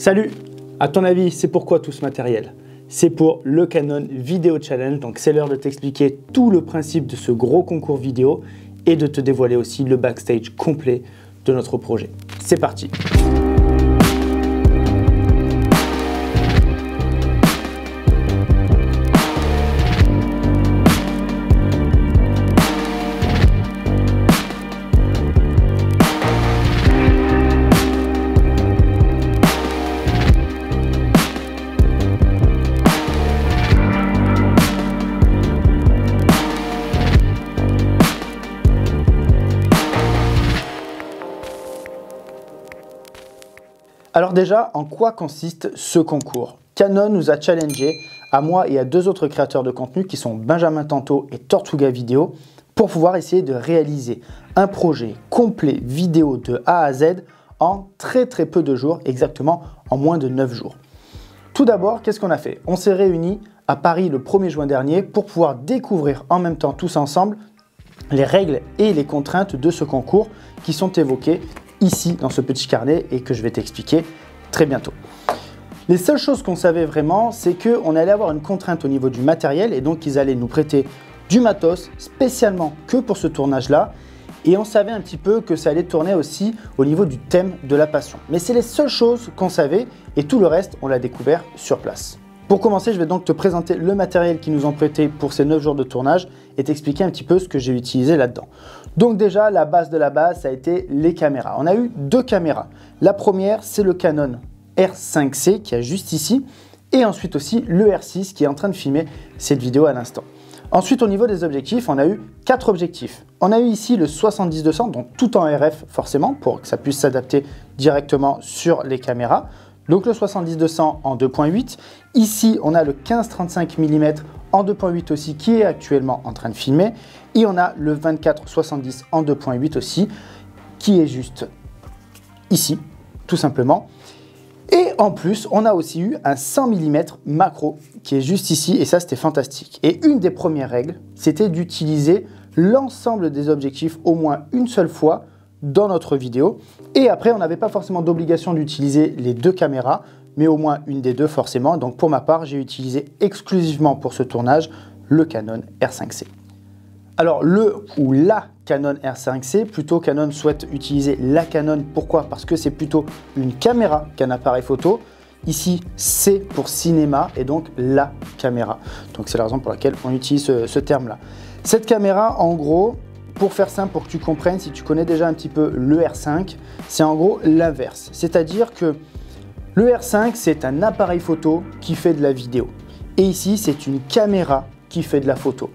Salut! À ton avis, c'est pourquoi tout ce matériel? C'est pour le Canon Video Challenge, donc c'est l'heure de t'expliquer tout le principe de ce gros concours vidéo et de te dévoiler aussi le backstage complet de notre projet. C'est parti! Alors déjà, en quoi consiste ce concours? Canon nous a challengé, à moi et à deux autres créateurs de contenu qui sont Benjamin Tanto et Tortuga Vidéo, pour pouvoir essayer de réaliser un projet complet vidéo de A à Z en très peu de jours, exactement en moins de 9 jours. Tout d'abord, qu'est-ce qu'on a fait? On s'est réunis à Paris le 1er juin dernier pour pouvoir découvrir en même temps tous ensemble les règles et les contraintes de ce concours qui sont évoquées ici dans ce petit carnet et que je vais t'expliquer très bientôt. Les seules choses qu'on savait vraiment, c'est qu'on allait avoir une contrainte au niveau du matériel et donc ils allaient nous prêter du matos spécialement que pour ce tournage-là. Et on savait un petit peu que ça allait tourner aussi au niveau du thème de la passion. Mais c'est les seules choses qu'on savait et tout le reste, on l'a découvert sur place. Pour commencer, je vais donc te présenter le matériel qu'ils nous ont prêté pour ces 9 jours de tournage et t'expliquer un petit peu ce que j'ai utilisé là-dedans. Donc déjà, la base de la base, ça a été les caméras. On a eu deux caméras. La première, c'est le Canon R5C qui est juste ici. Et ensuite aussi le R6 qui est en train de filmer cette vidéo à l'instant. Ensuite, au niveau des objectifs, on a eu 4 objectifs. On a eu ici le 70-200, donc tout en RF forcément, pour que ça puisse s'adapter directement sur les caméras. Donc le 70-200 en 2.8. Ici, on a le 15-35 mm en 2.8 aussi qui est actuellement en train de filmer. Et on a le 24-70 en 2.8 aussi qui est juste ici, tout simplement. Et en plus, on a aussi eu un 100 mm macro qui est juste ici et ça, c'était fantastique. Et une des premières règles, c'était d'utiliser l'ensemble des objectifs au moins une seule fois dans notre vidéo. Et après, on n'avait pas forcément d'obligation d'utiliser les deux caméras, mais au moins une des deux forcément. Donc pour ma part, j'ai utilisé exclusivement pour ce tournage le Canon R5C. Alors le ou la Canon R5C, plutôt Canon souhaite utiliser la Canon. Pourquoi? Parce que c'est plutôt une caméra qu'un appareil photo. Ici, c'est pour cinéma et donc la caméra. Donc c'est la raison pour laquelle on utilise ce terme-là. Cette caméra, en gros, pour faire simple, pour que tu comprennes, si tu connais déjà un petit peu le R5, c'est en gros l'inverse. C'est-à-dire que le R5, c'est un appareil photo qui fait de la vidéo. Et ici, c'est une caméra qui fait de la photo.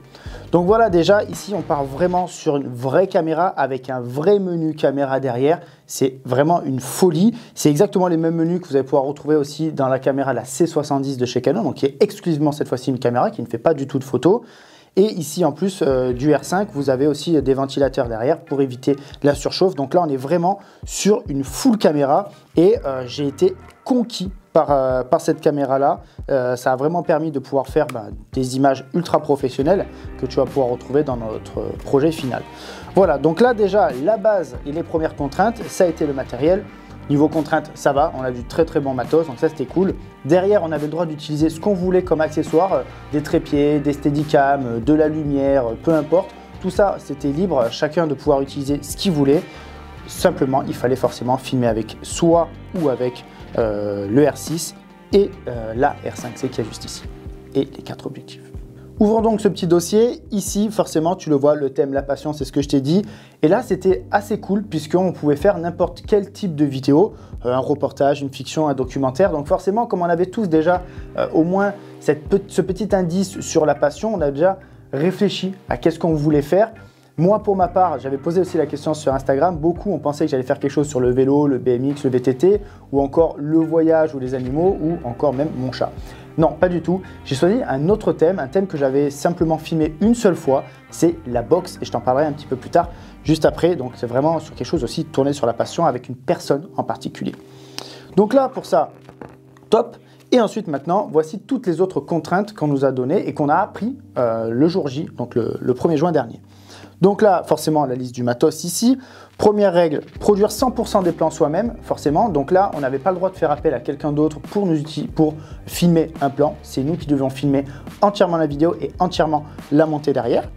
Donc voilà, déjà, ici, on part vraiment sur une vraie caméra avec un vrai menu caméra derrière. C'est vraiment une folie. C'est exactement les mêmes menus que vous allez pouvoir retrouver aussi dans la caméra, la C70 de chez Canon, donc qui est exclusivement cette fois-ci une caméra qui ne fait pas du tout de photos. Et ici, en plus du R5, vous avez aussi des ventilateurs derrière pour éviter la surchauffe. Donc là, on est vraiment sur une full caméra et j'ai été conquis par cette caméra-là. Ça a vraiment permis de pouvoir faire des images ultra professionnelles que tu vas pouvoir retrouver dans notre projet final. Voilà, donc là déjà, la base et les premières contraintes, ça a été le matériel. Niveau contraintes, ça va, on a du très bon matos, donc ça c'était cool. Derrière, on avait le droit d'utiliser ce qu'on voulait comme accessoire, des trépieds, des steadicam, de la lumière, peu importe. Tout ça, c'était libre, chacun de pouvoir utiliser ce qu'il voulait. Simplement, il fallait forcément filmer avec soit ou avec le R6 et la R5C qui est juste ici. Et les 4 objectifs. Ouvrons donc ce petit dossier. Ici, forcément, tu le vois, le thème, la passion, c'est ce que je t'ai dit. Et là, c'était assez cool puisqu'on pouvait faire n'importe quel type de vidéo, un reportage, une fiction, un documentaire. Donc forcément, comme on avait tous déjà au moins ce petit indice sur la passion, on a déjà réfléchi à qu'est-ce qu'on voulait faire. Moi, pour ma part, j'avais posé aussi la question sur Instagram. Beaucoup ont pensé que j'allais faire quelque chose sur le vélo, le BMX, le VTT, ou encore le voyage ou les animaux, ou encore même mon chat. Non, pas du tout. J'ai choisi un autre thème, un thème que j'avais simplement filmé une seule fois, c'est la boxe, et je t'en parlerai un petit peu plus tard, juste après. Donc c'est vraiment sur quelque chose aussi tourné sur la passion avec une personne en particulier. Donc là, pour ça, top. Et ensuite, maintenant, voici toutes les autres contraintes qu'on nous a données et qu'on a appris le jour J, donc le 1er juin dernier. Donc là, forcément, la liste du matos ici. Première règle, produire 100% des plans soi-même, forcément. Donc là, on n'avait pas le droit de faire appel à quelqu'un d'autre pour filmer un plan. C'est nous qui devions filmer entièrement la vidéo et entièrement la monter derrière.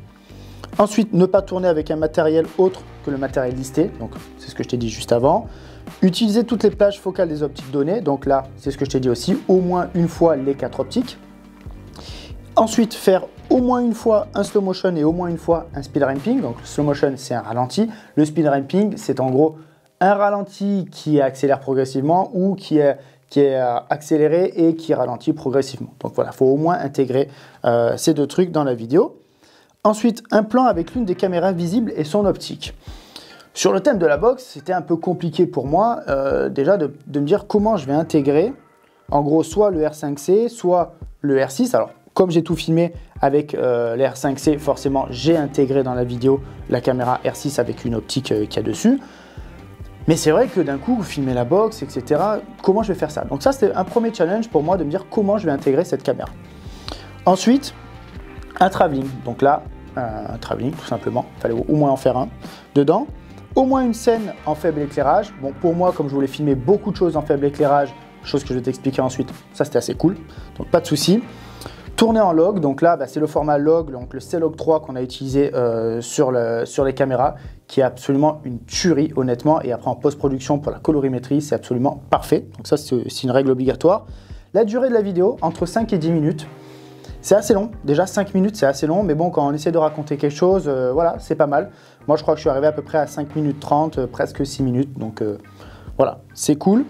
Ensuite, ne pas tourner avec un matériel autre que le matériel listé. Donc, c'est ce que je t'ai dit juste avant. Utiliser toutes les plages focales des optiques données. Donc là, c'est ce que je t'ai dit aussi, au moins une fois les 4 optiques. Ensuite, faire au moins une fois un slow motion et au moins une fois un speed ramping. Donc le slow motion, c'est un ralenti. Le speed ramping, c'est en gros un ralenti qui accélère progressivement ou qui est accéléré et qui ralentit progressivement. Donc voilà, il faut au moins intégrer ces deux trucs dans la vidéo. Ensuite, un plan avec l'une des caméras visibles et son optique. Sur le thème de la boxe, c'était un peu compliqué pour moi déjà de me dire comment je vais intégrer en gros soit le R5C, soit le R6. Alors, comme j'ai tout filmé avec les R5C, forcément, j'ai intégré dans la vidéo la caméra R6 avec une optique qu'il y a dessus. Mais c'est vrai que d'un coup, vous filmez la boxe, etc. Comment je vais faire ça? Donc ça, c'était un premier challenge pour moi de me dire comment je vais intégrer cette caméra. Ensuite, un travelling. Donc là, un travelling, tout simplement. Il fallait au moins en faire un dedans. Au moins une scène en faible éclairage. Bon, pour moi, comme je voulais filmer beaucoup de choses en faible éclairage, chose que je vais t'expliquer ensuite, ça c'était assez cool. Donc pas de souci. Tourner en log, donc là c'est le format log, donc le C-Log 3 qu'on a utilisé sur les caméras, qui est absolument une tuerie honnêtement, et après en post-production pour la colorimétrie, c'est absolument parfait. Donc ça c'est une règle obligatoire. La durée de la vidéo, entre 5 et 10 minutes. C'est assez long, déjà 5 minutes c'est assez long, mais bon quand on essaie de raconter quelque chose, voilà, c'est pas mal. Moi je crois que je suis arrivé à peu près à 5 minutes 30, presque 6 minutes, donc voilà, c'est cool.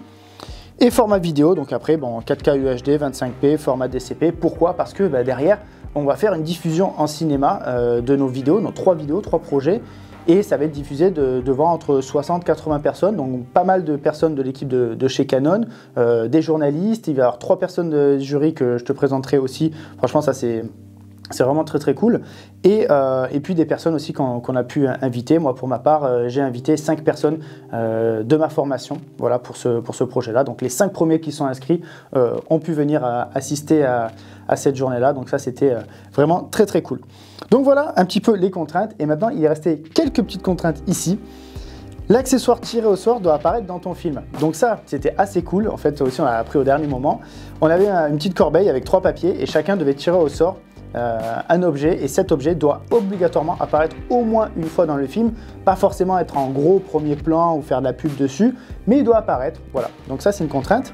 Et format vidéo, donc après, bon, 4K UHD, 25p, format DCP. Pourquoi? Parce que derrière, on va faire une diffusion en cinéma de nos vidéos, nos 3 vidéos, 3 projets. Et ça va être diffusé devant entre 60 et 80 personnes, donc pas mal de personnes de l'équipe de chez Canon, des journalistes, il va y avoir 3 personnes de jury que je te présenterai aussi. Franchement, ça c'est vraiment très très cool. Et puis des personnes aussi qu'on a pu inviter. Moi pour ma part, j'ai invité 5 personnes de ma formation, voilà, pour ce projet-là. Donc les 5 premiers qui sont inscrits ont pu venir assister à cette journée-là. Donc ça c'était vraiment très très cool. Donc voilà un petit peu les contraintes. Et maintenant il est resté quelques petites contraintes ici. L'accessoire tiré au sort doit apparaître dans ton film. Donc ça, c'était assez cool. En fait, aussi, on l'a appris au dernier moment. On avait une petite corbeille avec 3 papiers et chacun devait tirer au sort un objet, et cet objet doit obligatoirement apparaître au moins une fois dans le film, pas forcément être en gros premier plan ou faire de la pub dessus, mais il doit apparaître, voilà. Donc ça c'est une contrainte.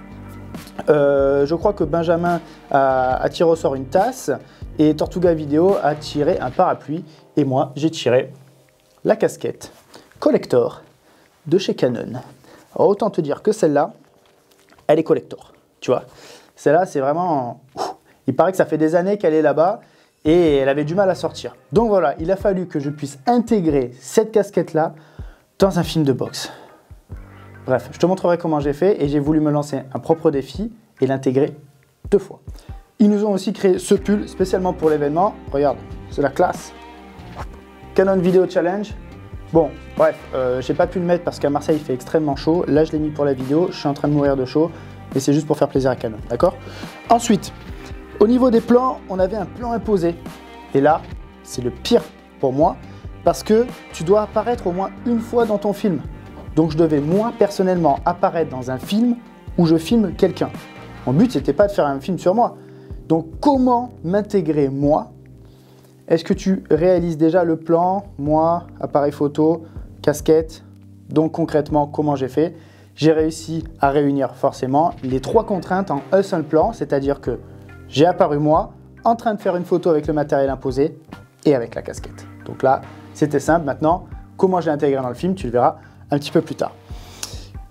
Je crois que Benjamin a tiré au sort une tasse et Tortuga Vidéo a tiré un parapluie, et moi j'ai tiré la casquette collector de chez Canon. Alors, autant te dire que celle-là, elle est collector, tu vois. Celle-là c'est vraiment... Il paraît que ça fait des années qu'elle est là-bas et elle avait du mal à sortir. Donc voilà, il a fallu que je puisse intégrer cette casquette-là dans un film de boxe. Bref, je te montrerai comment j'ai fait et j'ai voulu me lancer un propre défi et l'intégrer 2 fois. Ils nous ont aussi créé ce pull spécialement pour l'événement. Regarde, c'est la classe. Canon Video Challenge. Bon, bref, j'ai pas pu le mettre parce qu'à Marseille il fait extrêmement chaud. Là, je l'ai mis pour la vidéo. Je suis en train de mourir de chaud et c'est juste pour faire plaisir à Canon, d'accord? Ensuite, au niveau des plans, on avait un plan imposé. Et là, c'est le pire pour moi parce que tu dois apparaître au moins une fois dans ton film. Donc je devais moi personnellement apparaître dans un film où je filme quelqu'un. Mon but, c'était pas de faire un film sur moi. Donc comment m'intégrer moi? Est-ce que tu réalises déjà le plan? Moi, appareil photo, casquette. Donc concrètement, comment j'ai fait? J'ai réussi à réunir forcément les 3 contraintes en un seul plan, c'est-à-dire que j'ai apparu moi, en train de faire une photo avec le matériel imposé et avec la casquette. Donc là, c'était simple. Maintenant, comment je l'ai intégré dans le film, tu le verras un petit peu plus tard.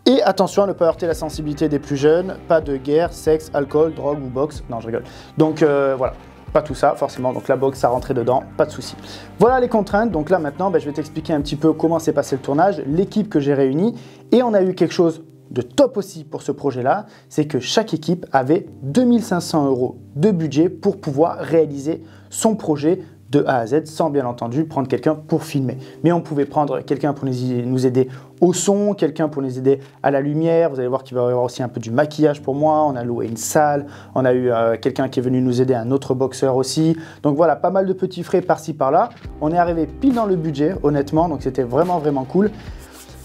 Et attention à ne pas heurter la sensibilité des plus jeunes, pas de guerre, sexe, alcool, drogue ou boxe. Non, je rigole. Donc voilà, pas tout ça forcément. Donc la boxe, ça rentrait dedans, pas de souci. Voilà les contraintes. Donc là maintenant, je vais t'expliquer un petit peu comment s'est passé le tournage, l'équipe que j'ai réunie. Et on a eu quelque chose de top aussi pour ce projet-là, c'est que chaque équipe avait 2500 € de budget pour pouvoir réaliser son projet de A à Z, sans bien entendu prendre quelqu'un pour filmer. Mais on pouvait prendre quelqu'un pour nous aider au son, quelqu'un pour nous aider à la lumière. Vous allez voir qu'il va y avoir aussi un peu du maquillage pour moi. On a loué une salle, on a eu quelqu'un qui est venu nous aider, un autre boxeur aussi. Donc voilà, pas mal de petits frais par-ci par-là. On est arrivé pile dans le budget, honnêtement, donc c'était vraiment cool.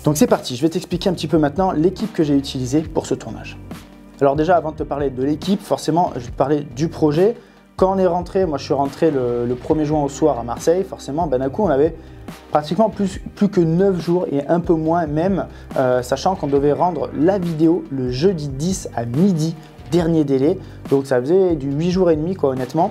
Donc c'est parti, je vais t'expliquer un petit peu maintenant l'équipe que j'ai utilisée pour ce tournage. Alors déjà, avant de te parler de l'équipe, forcément, je vais te parler du projet. Quand on est rentré, moi je suis rentré le 1er juin au soir à Marseille, forcément, ben, d'un coup on avait pratiquement plus que 9 jours et un peu moins même, sachant qu'on devait rendre la vidéo le jeudi 10 à midi, dernier délai. Donc ça faisait du 8 jours et demi quoi, honnêtement.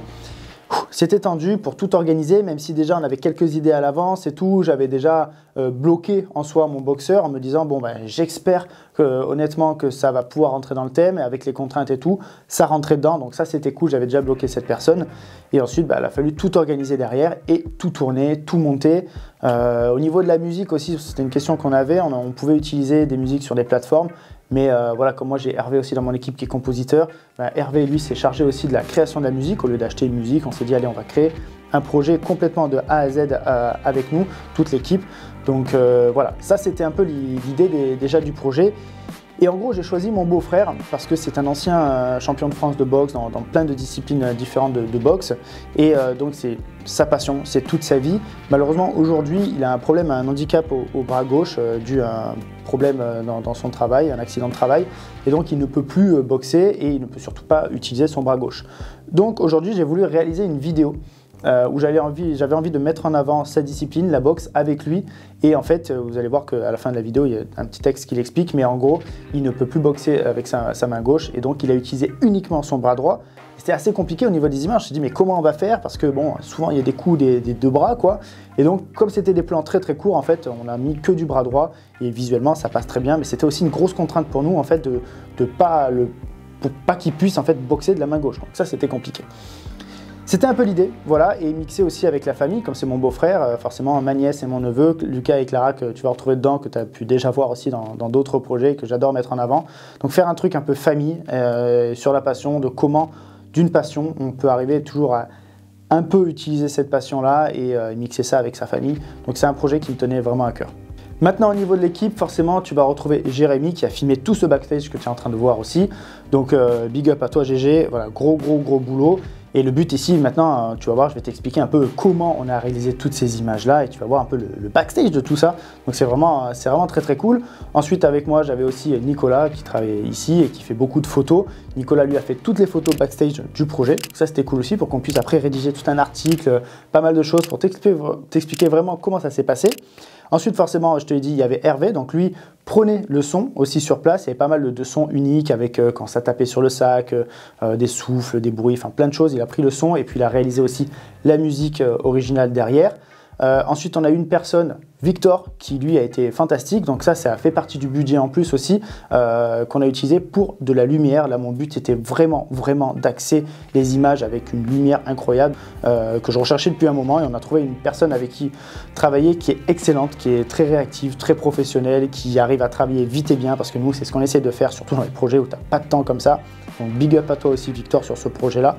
C'était tendu pour tout organiser, même si déjà on avait quelques idées à l'avance et tout. J'avais déjà bloqué en soi mon boxeur en me disant bon ben j'espère honnêtement que ça va pouvoir rentrer dans le thème et avec les contraintes et tout, ça rentrait dedans. Donc ça c'était cool, j'avais déjà bloqué cette personne. Et ensuite ben, il a fallu tout organiser derrière et tout tourner, tout monter. Au niveau de la musique aussi, c'était une question qu'on avait. On pouvait utiliser des musiques sur des plateformes. Mais voilà, comme moi j'ai Hervé aussi dans mon équipe qui est compositeur, ben Hervé lui s'est chargé aussi de la création de la musique. Au lieu d'acheter une musique, on s'est dit allez on va créer un projet complètement de A à Z avec nous, toute l'équipe. Donc voilà, ça c'était un peu l'idée déjà du projet. Et en gros j'ai choisi mon beau-frère parce que c'est un ancien champion de France de boxe dans plein de disciplines différentes de boxe. Et donc c'est sa passion, c'est toute sa vie. Malheureusement aujourd'hui il a un problème, un handicap au bras gauche dû à un problème dans son travail, un accident de travail. Et donc il ne peut plus boxer et il ne peut surtout pas utiliser son bras gauche. Donc aujourd'hui j'ai voulu réaliser une vidéo où j'avais envie de mettre en avant sa discipline, la boxe, avec lui. Et en fait, vous allez voir qu'à la fin de la vidéo, il y a un petit texte qui l'explique, mais en gros, il ne peut plus boxer avec sa main gauche, et donc il a utilisé uniquement son bras droit. C'était assez compliqué au niveau des images. Je me suis dit, mais comment on va faire? Parce que bon, souvent il y a des coups des deux bras, quoi. Et donc, comme c'était des plans très courts, en fait, on a mis que du bras droit, et visuellement, ça passe très bien. Mais c'était aussi une grosse contrainte pour nous, en fait, pour pas qu'il puisse en fait boxer de la main gauche. Donc ça, c'était compliqué. C'était un peu l'idée, voilà, et mixer aussi avec la famille, comme c'est mon beau-frère, forcément ma nièce et mon neveu, Lucas et Clara, que tu vas retrouver dedans, que tu as pu déjà voir aussi dans d'autres projets que j'adore mettre en avant. Donc faire un truc un peu famille, sur la passion, de comment d'une passion on peut arriver toujours à un peu utiliser cette passion-là et mixer ça avec sa famille. Donc c'est un projet qui me tenait vraiment à cœur. Maintenant au niveau de l'équipe, forcément tu vas retrouver Jérémy qui a filmé tout ce backstage que tu es en train de voir aussi. Donc big up à toi GG, voilà, gros boulot. Et le but ici maintenant, tu vas voir, je vais t'expliquer un peu comment on a réalisé toutes ces images-là et tu vas voir un peu le backstage de tout ça. Donc c'est vraiment très cool. Ensuite avec moi, j'avais aussi Nicolas qui travaille ici et qui fait beaucoup de photos. Nicolas lui a fait toutes les photos backstage du projet. Donc ça c'était cool aussi pour qu'on puisse après rédiger tout un article, pas mal de choses pour t'expliquer vraiment comment ça s'est passé. Ensuite, forcément, je te l'ai dit, il y avait Hervé, donc lui prenait le son aussi sur place. Il y avait pas mal de sons uniques avec quand ça tapait sur le sac, des souffles, des bruits, enfin plein de choses. Il a pris le son et puis il a réalisé aussi la musique originale derrière. Ensuite, on a eu une personne, Victor, qui lui a été fantastique. Donc ça fait partie du budget en plus aussi qu'on a utilisé pour de la lumière. Là, mon but, c'était vraiment d'axer les images avec une lumière incroyable que je recherchais depuis un moment. Et on a trouvé une personne avec qui travailler qui est excellente, qui est très réactive, très professionnelle, qui arrive à travailler vite et bien parce que nous, c'est ce qu'on essaie de faire, surtout dans les projets où tu n'as pas de temps comme ça. Donc big up à toi aussi, Victor, sur ce projet-là.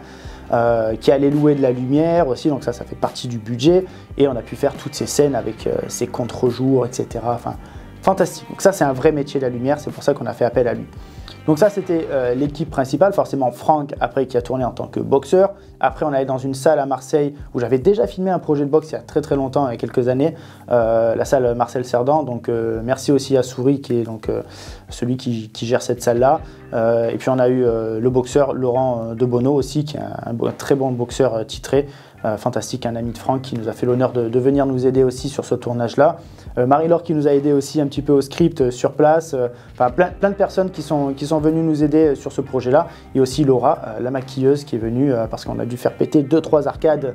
Qui allait louer de la lumière aussi, donc ça fait partie du budget et on a pu faire toutes ces scènes avec ces contre-jours, etc. Enfin, fantastique. Donc ça c'est un vrai métier, la lumière, c'est pour ça qu'on a fait appel à lui. Donc ça c'était l'équipe principale, forcément Franck après qui a tourné en tant que boxeur. Après on allait dans une salle à Marseille où j'avais déjà filmé un projet de boxe il y a très longtemps, il y a quelques années, la salle Marcel Cerdan. Donc merci aussi à Souris qui est donc celui qui gère cette salle là. Et puis on a eu le boxeur Laurent Debono aussi qui est un très bon boxeur titré. Fantastique, un ami de Franck qui nous a fait l'honneur de venir nous aider aussi sur ce tournage-là. Marie-Laure qui nous a aidé aussi un petit peu au script sur place. Enfin, plein de personnes qui sont venues nous aider sur ce projet-là. Et aussi Laura, la maquilleuse qui est venue parce qu'on a dû faire péter 2-3 arcades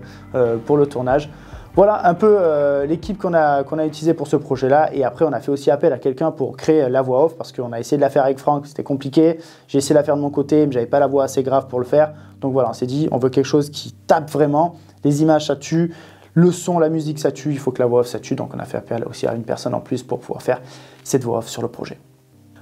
pour le tournage. Voilà un peu l'équipe qu'on a utilisée pour ce projet-là. Et après, on a fait aussi appel à quelqu'un pour créer la voix off parce qu'on a essayé de la faire avec Franck, c'était compliqué. J'ai essayé de la faire de mon côté, mais j'avais pas la voix assez grave pour le faire. Donc voilà, on s'est dit, on veut quelque chose qui tape vraiment. Les images, ça tue. Le son, la musique, ça tue. Il faut que la voix off, ça tue. Donc on a fait appel aussi à une personne en plus pour pouvoir faire cette voix off sur le projet.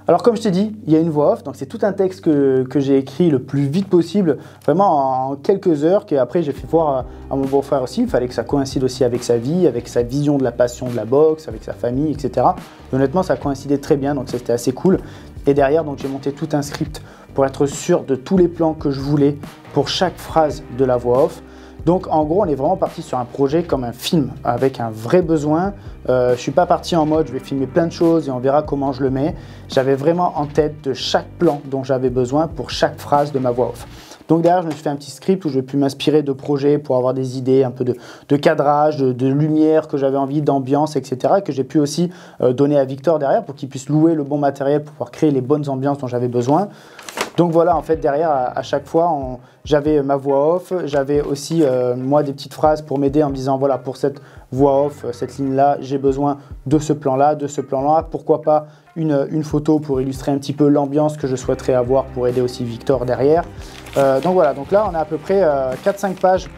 Alors comme je t'ai dit, il y a une voix off, donc c'est tout un texte que j'ai écrit le plus vite possible, vraiment en quelques heures, qu'après j'ai fait voir à mon beau-frère aussi. Il fallait que ça coïncide aussi avec sa vie, avec sa vision de la passion de la boxe, avec sa famille, etc. Et honnêtement, ça coïncidait très bien, donc c'était assez cool. Et derrière, donc j'ai monté tout un script pour être sûr de tous les plans que je voulais pour chaque phrase de la voix off. Donc en gros, on est vraiment parti sur un projet comme un film, avec un vrai besoin. Je ne suis pas parti en mode je vais filmer plein de choses et on verra comment je le mets. J'avais vraiment en tête de chaque plan dont j'avais besoin pour chaque phrase de ma voix off. Donc derrière, je me suis fait un petit script où je vais pu m'inspirer de projets pour avoir des idées, un peu de cadrage, de lumière que j'avais envie, d'ambiance, etc. Et que j'ai pu aussi donner à Victor derrière pour qu'il puisse louer le bon matériel pour pouvoir créer les bonnes ambiances dont j'avais besoin. Donc voilà, en fait, derrière, à chaque fois, j'avais ma voix off, j'avais aussi, moi, des petites phrases pour m'aider en me disant, voilà, pour cette voix off, cette ligne-là, j'ai besoin de ce plan-là, pourquoi pas une photo pour illustrer un petit peu l'ambiance que je souhaiterais avoir pour aider aussi Victor derrière. Donc voilà, donc là, on a à peu près 4-5 pages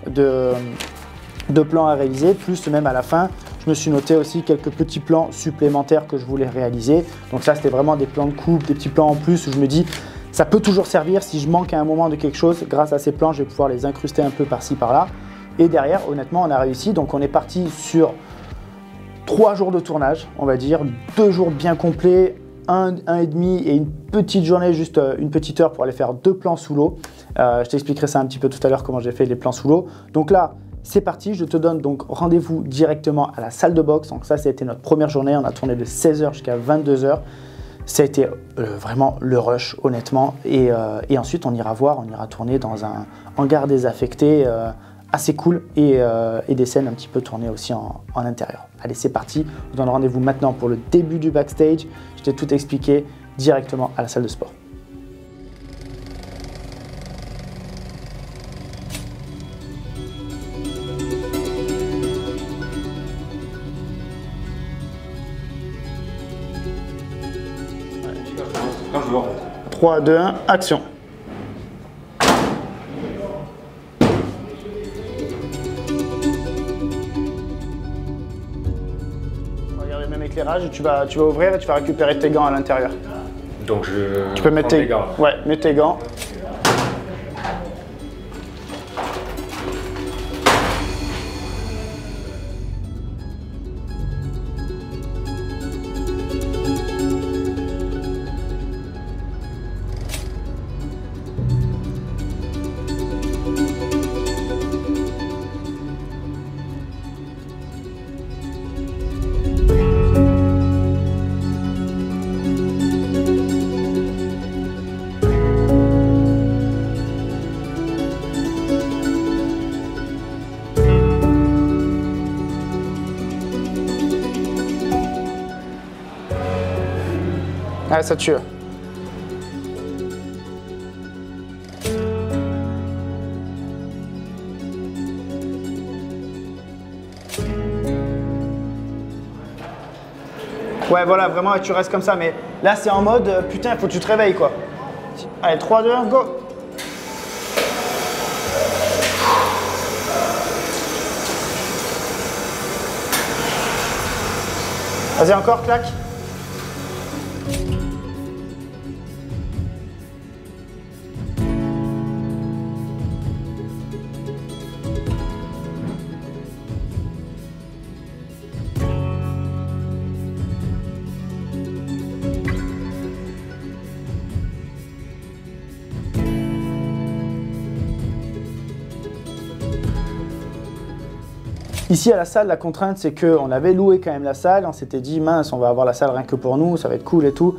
de plans à réaliser, plus même à la fin, je me suis noté aussi quelques petits plans supplémentaires que je voulais réaliser. Donc ça, c'était vraiment des plans de coupe, des petits plans en plus où je me dis, ça peut toujours servir si je manque à un moment de quelque chose. Grâce à ces plans, je vais pouvoir les incruster un peu par-ci, par-là. Et derrière, honnêtement, on a réussi. Donc, on est parti sur 3 jours de tournage, on va dire. 2 jours bien complets, un et demi et une petite journée, juste une petite heure pour aller faire 2 plans sous l'eau. Je t'expliquerai ça un petit peu tout à l'heure, comment j'ai fait les plans sous l'eau. Donc là, c'est parti. Je te donne donc rendez-vous directement à la salle de boxe. Donc ça, c'était notre première journée. On a tourné de 16 h jusqu'à 22 h. Ça a été vraiment le rush, honnêtement. Et ensuite, on ira tourner dans un hangar désaffecté assez cool et des scènes un petit peu tournées aussi en intérieur. Allez, c'est parti. Je vous donne rendez-vous maintenant pour le début du backstage. Je t'ai tout expliqué directement à la salle de sport. Quand je veux, en fait. 3, 2, 1, action. Regarde le même éclairage, tu vas ouvrir et tu vas récupérer tes gants à l'intérieur. Donc tu peux mettre tes gants. Ouais, mets tes gants. Ouais, ça tue. Ouais, voilà, vraiment, tu restes comme ça. Mais là, c'est en mode, putain, il faut que tu te réveilles, quoi. Allez, 3, 2, 1, go! Vas-y, encore, claque. Ici à la salle, la contrainte, c'est qu'on avait loué quand même la salle, on s'était dit mince, on va avoir la salle rien que pour nous, ça va être cool et tout.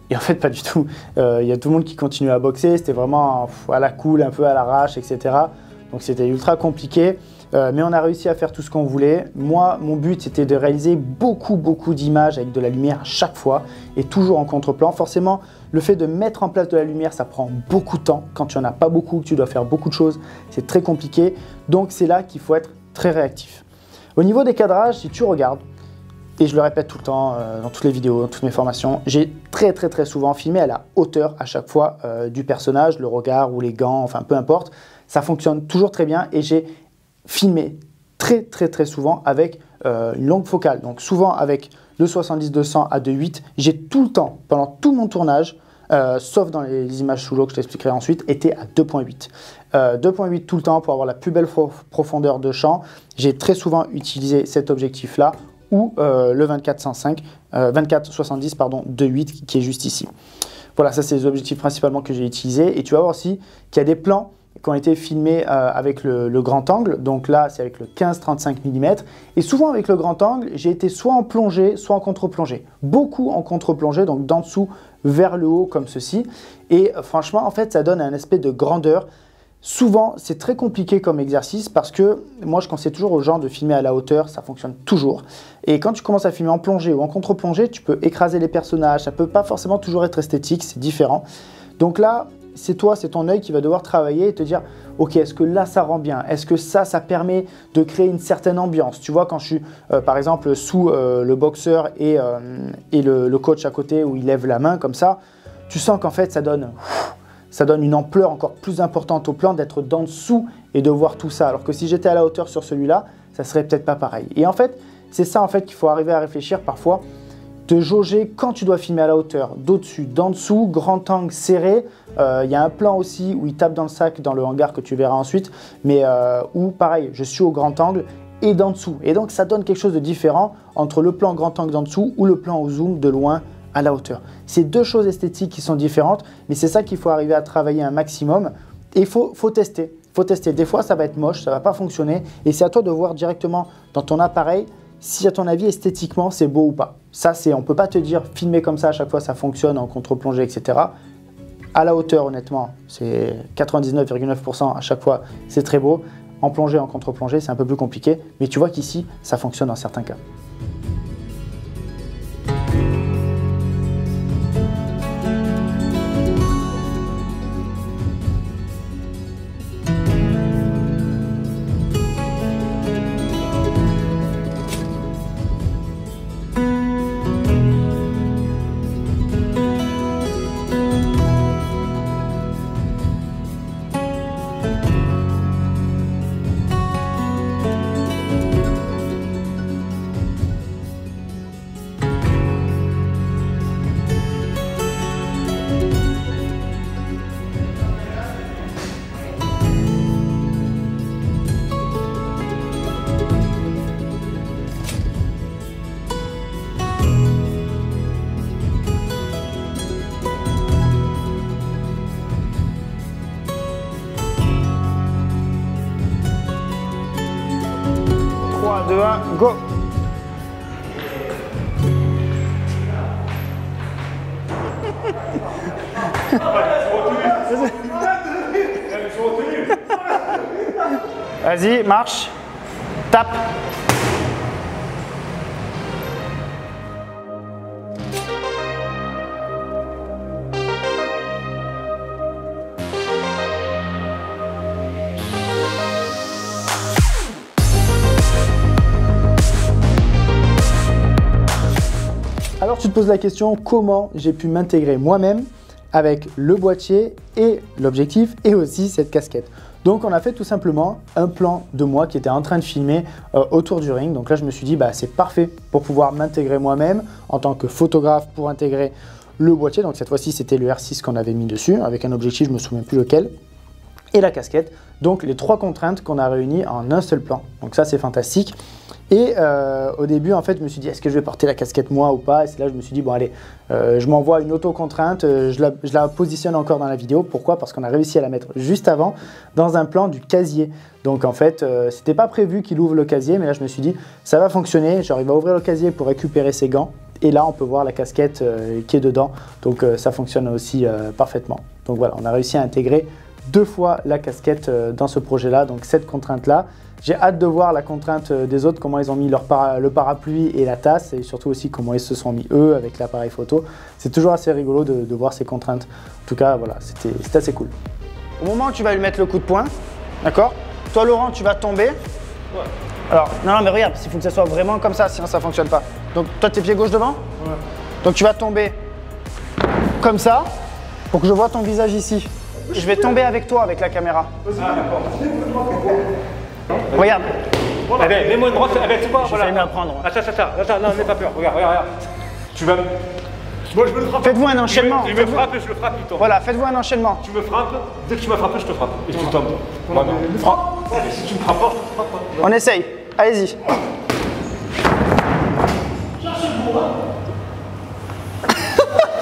Et en fait, pas du tout. Il y a tout le monde qui continuait à boxer, c'était vraiment à la cool, un peu à l'arrache, etc. Donc c'était ultra compliqué, mais on a réussi à faire tout ce qu'on voulait. Moi, mon but, c'était de réaliser beaucoup d'images avec de la lumière à chaque fois et toujours en contre-plan. Forcément, le fait de mettre en place de la lumière, ça prend beaucoup de temps. Quand tu n'en as pas beaucoup, que tu dois faire beaucoup de choses, c'est très compliqué. Donc c'est là qu'il faut être très réactif. Au niveau des cadrages, si tu regardes, et je le répète tout le temps dans toutes les vidéos, dans toutes mes formations, j'ai très souvent filmé à la hauteur à chaque fois du personnage, le regard ou les gants, enfin peu importe. Ça fonctionne toujours très bien et j'ai filmé très souvent avec une longue focale. Donc souvent avec le 70-200 à 2.8, j'ai tout le temps, pendant tout mon tournage, sauf dans les images sous l'eau que je t'expliquerai ensuite, était à 2.8. 2.8 tout le temps pour avoir la plus belle profondeur de champ. J'ai très souvent utilisé cet objectif-là ou le 24-70 pardon, 2.8 qui est juste ici. Voilà, ça c'est les objectifs principalement que j'ai utilisés. Et tu vas voir aussi qu'il y a des plans qui ont été filmés avec le grand angle. Donc là, c'est avec le 15-35 mm. Et souvent avec le grand angle, j'ai été soit en plongée, soit en contre-plongée. Beaucoup en contre-plongée, donc d'en dessous vers le haut comme ceci. Et franchement, en fait, ça donne un aspect de grandeur. Souvent, c'est très compliqué comme exercice parce que moi, je conseille toujours aux gens de filmer à la hauteur, ça fonctionne toujours. Et quand tu commences à filmer en plongée ou en contre-plongée, tu peux écraser les personnages, ça ne peut pas forcément toujours être esthétique, c'est différent. Donc là, c'est toi, c'est ton œil qui va devoir travailler et te dire « Ok, est-ce que là, ça rend bien? Est-ce que ça permet de créer une certaine ambiance ?» Tu vois, quand je suis, par exemple, sous le boxeur et le coach à côté où il lève la main comme ça, tu sens qu'en fait, ça donne une ampleur encore plus importante au plan d'être d'en dessous et de voir tout ça. Alors que si j'étais à la hauteur sur celui-là, ça serait peut-être pas pareil. Et en fait, c'est ça en fait qu'il faut arriver à réfléchir parfois, de jauger quand tu dois filmer à la hauteur, d'au-dessus, d'en dessous, grand angle serré. Il y a un plan aussi où il tape dans le sac, dans le hangar que tu verras ensuite, mais où pareil, je suis au grand angle et d'en dessous. Et donc ça donne quelque chose de différent entre le plan grand angle d'en dessous ou le plan au zoom de loin à la hauteur. C'est deux choses esthétiques qui sont différentes, mais c'est ça qu'il faut arriver à travailler un maximum. Et il faut tester. Des fois, ça va être moche, ça ne va pas fonctionner. Et c'est à toi de voir directement dans ton appareil si, à ton avis, esthétiquement, c'est beau ou pas. Ça, on ne peut pas te dire filmer comme ça à chaque fois, ça fonctionne en contre-plongée, etc. À la hauteur, honnêtement, c'est 99,9% à chaque fois, c'est très beau. En plongée, en contre-plongée, c'est un peu plus compliqué. Mais tu vois qu'ici, ça fonctionne dans certains cas. Go! Vas-y, marche, tape. Alors tu te poses la question, comment j'ai pu m'intégrer moi-même avec le boîtier et l'objectif et aussi cette casquette. Donc on a fait tout simplement un plan de moi qui était en train de filmer autour du ring. Donc là je me suis dit c'est parfait pour pouvoir m'intégrer moi-même en tant que photographe pour intégrer le boîtier. Donc cette fois-ci c'était le R6 qu'on avait mis dessus avec un objectif, je ne me souviens plus lequel. Et la casquette, donc les trois contraintes qu'on a réunies en un seul plan. Donc ça c'est fantastique. Et au début en fait je me suis dit est-ce que je vais porter la casquette moi ou pas, et c'est là que je me suis dit bon allez, je m'envoie une auto-contrainte, je la positionne encore dans la vidéo. Pourquoi? Parce qu'on a réussi à la mettre juste avant dans un plan du casier. Donc en fait c'était pas prévu qu'il ouvre le casier, mais là je me suis dit ça va fonctionner, genre il va ouvrir le casier pour récupérer ses gants. Et là on peut voir la casquette qui est dedans, donc ça fonctionne aussi parfaitement. Donc voilà, on a réussi à intégrer deux fois la casquette dans ce projet-là, donc cette contrainte-là. J'ai hâte de voir la contrainte des autres, comment ils ont mis le parapluie et la tasse, et surtout aussi comment ils se sont mis eux avec l'appareil photo. C'est toujours assez rigolo de voir ces contraintes. En tout cas, voilà, c'était assez cool. Au moment où tu vas lui mettre le coup de poing, d'accord? Toi, Laurent, tu vas tomber. Ouais. Alors, non, mais regarde, il faut que ça soit vraiment comme ça, sinon ça ne fonctionne pas. Donc, toi, tes pieds gauche devant? Ouais. Donc, tu vas tomber comme ça, pour que je vois ton visage ici. Je vais tomber avec toi avec la caméra. Ah, d'accord. Regarde, Eh ben, mets-moi une brosse. Eh ben, tu vois, voilà. J'essaie d'apprendre. Attends, non, n'aie pas peur. Regarde. Tu vas. Moi, je me le frappe. Faites-vous un enchaînement. Il me frappe et je le frappe, il tombe. Voilà, faites-vous un enchaînement. Tu me frappes, dès que tu m'as frappé, je te frappe. Et tu tombes. Voilà. Si tu me frappes pas, je te frappe pas. On essaye. Allez-y.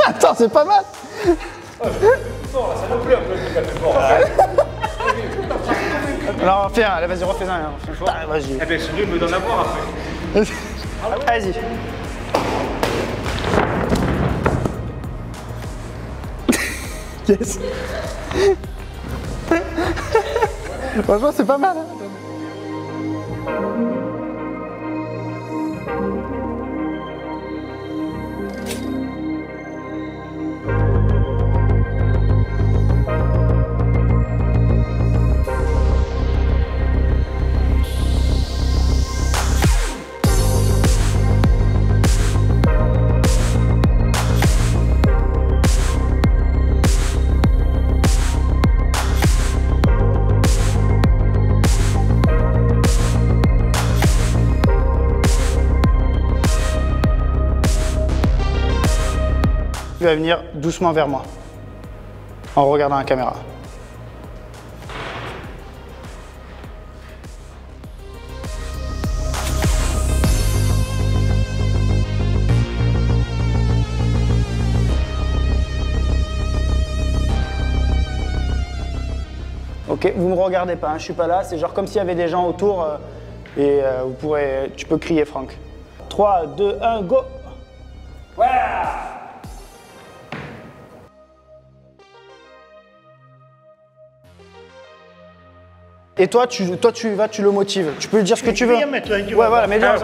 Attends, c'est pas mal. Alors, fais un. Allez, vas-y, refais un. Vas-y. Eh ben, c'est mieux de me donner à boire après. Allez-y. Yes. Franchement, c'est pas mal. Hein. Tu vas venir doucement vers moi, en regardant la caméra. Ok, vous me regardez pas, hein, je suis pas là, c'est genre comme s'il y avait des gens autour tu peux crier Franck. 3, 2, 1, go! Ouais. Et toi, tu le motives. Tu peux lui dire ce que tu veux. Ouais, voilà, mais bien.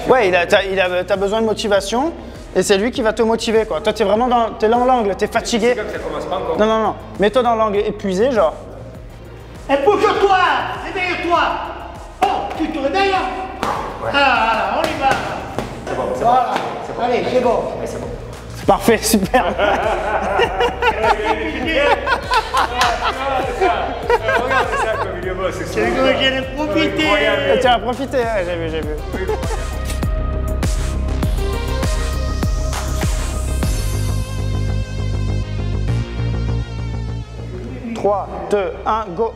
Ouais, t'as besoin de motivation et c'est lui qui va te motiver, quoi. Toi, t'es vraiment t'es dans l'angle, t'es fatigué. Ça commence pas encore. Non. Mets-toi dans l'angle épuisé, genre. Et bouge-toi! Réveille-toi! Oh, tu te réveilles? Ouais. Ah, on y va! C'est bon. Voilà. Allez, c'est bon. Ouais, c'est bon. Parfait, super. Regarde ça comme il est beau, c'est ça. C'est que j'ai profité. Tu as profité, ouais, j'ai vu. 3, 2, 1, go!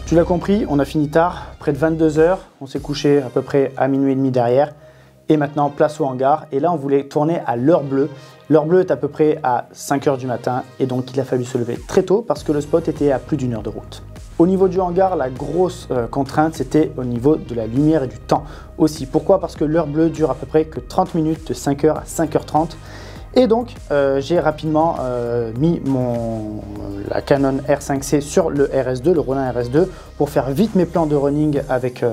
Tu l'as compris, on a fini tard, près de 22 h, on s'est couché à peu près à minuit et demi derrière. Et maintenant, place au hangar. Et là, on voulait tourner à l'heure bleue. L'heure bleue est à peu près à 5 h du matin. Et donc, il a fallu se lever très tôt parce que le spot était à plus d'1 heure de route. Au niveau du hangar, la grosse contrainte, c'était au niveau de la lumière et du temps aussi. Pourquoi? Parce que l'heure bleue dure à peu près que 30 minutes de 5 h à 5 h 30. Et donc, j'ai rapidement mis la Canon R5C sur le RS2, le Ronin RS2, pour faire vite mes plans de running avec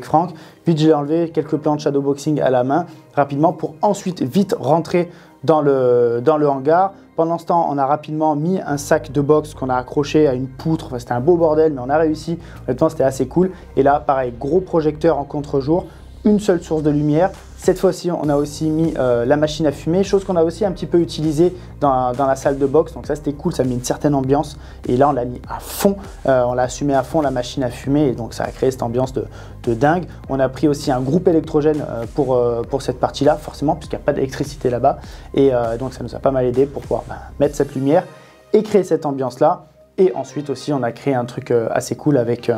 Franck. Vite, j'ai enlevé quelques plans de shadowboxing à la main, rapidement, pour ensuite vite rentrer dans le hangar. Pendant ce temps, on a rapidement mis un sac de boxe qu'on a accroché à une poutre. Enfin, c'était un beau bordel, mais on a réussi. Honnêtement, c'était assez cool. Et là, pareil, gros projecteur en contre-jour, une seule source de lumière. Cette fois-ci, on a aussi mis la machine à fumer, chose qu'on a aussi un petit peu utilisée dans la salle de boxe. Donc ça, c'était cool, ça met une certaine ambiance. Et là, on l'a mis à fond, on l'a assumé à fond, la machine à fumer. Et donc, ça a créé cette ambiance de dingue. On a pris aussi un groupe électrogène pour cette partie-là, forcément, puisqu'il n'y a pas d'électricité là-bas. Et donc, ça nous a pas mal aidé pour pouvoir mettre cette lumière et créer cette ambiance-là. Et ensuite aussi, on a créé un truc assez cool avec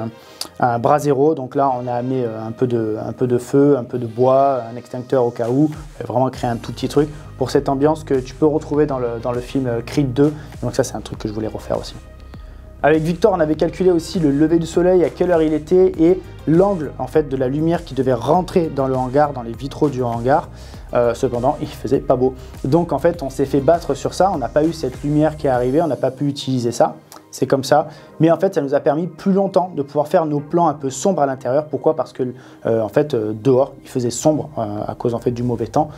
un brasero. Donc là, on a amené un peu de feu, un peu de bois, un extincteur au cas où. On a vraiment créé un tout petit truc pour cette ambiance que tu peux retrouver dans le film Creed 2. Donc ça, c'est un truc que je voulais refaire aussi. Avec Victor, on avait calculé aussi le lever du soleil, à quelle heure il était et l'angle en fait de la lumière qui devait rentrer dans le hangar, dans les vitraux du hangar. Cependant, il faisait pas beau. Donc en fait, on s'est fait battre sur ça. On n'a pas eu cette lumière qui est arrivée, on n'a pas pu utiliser ça. C'est comme ça. Mais en fait, ça nous a permis plus longtemps de pouvoir faire nos plans un peu sombres à l'intérieur. Pourquoi? Parce que en fait, dehors, il faisait sombre à cause en fait du mauvais temps.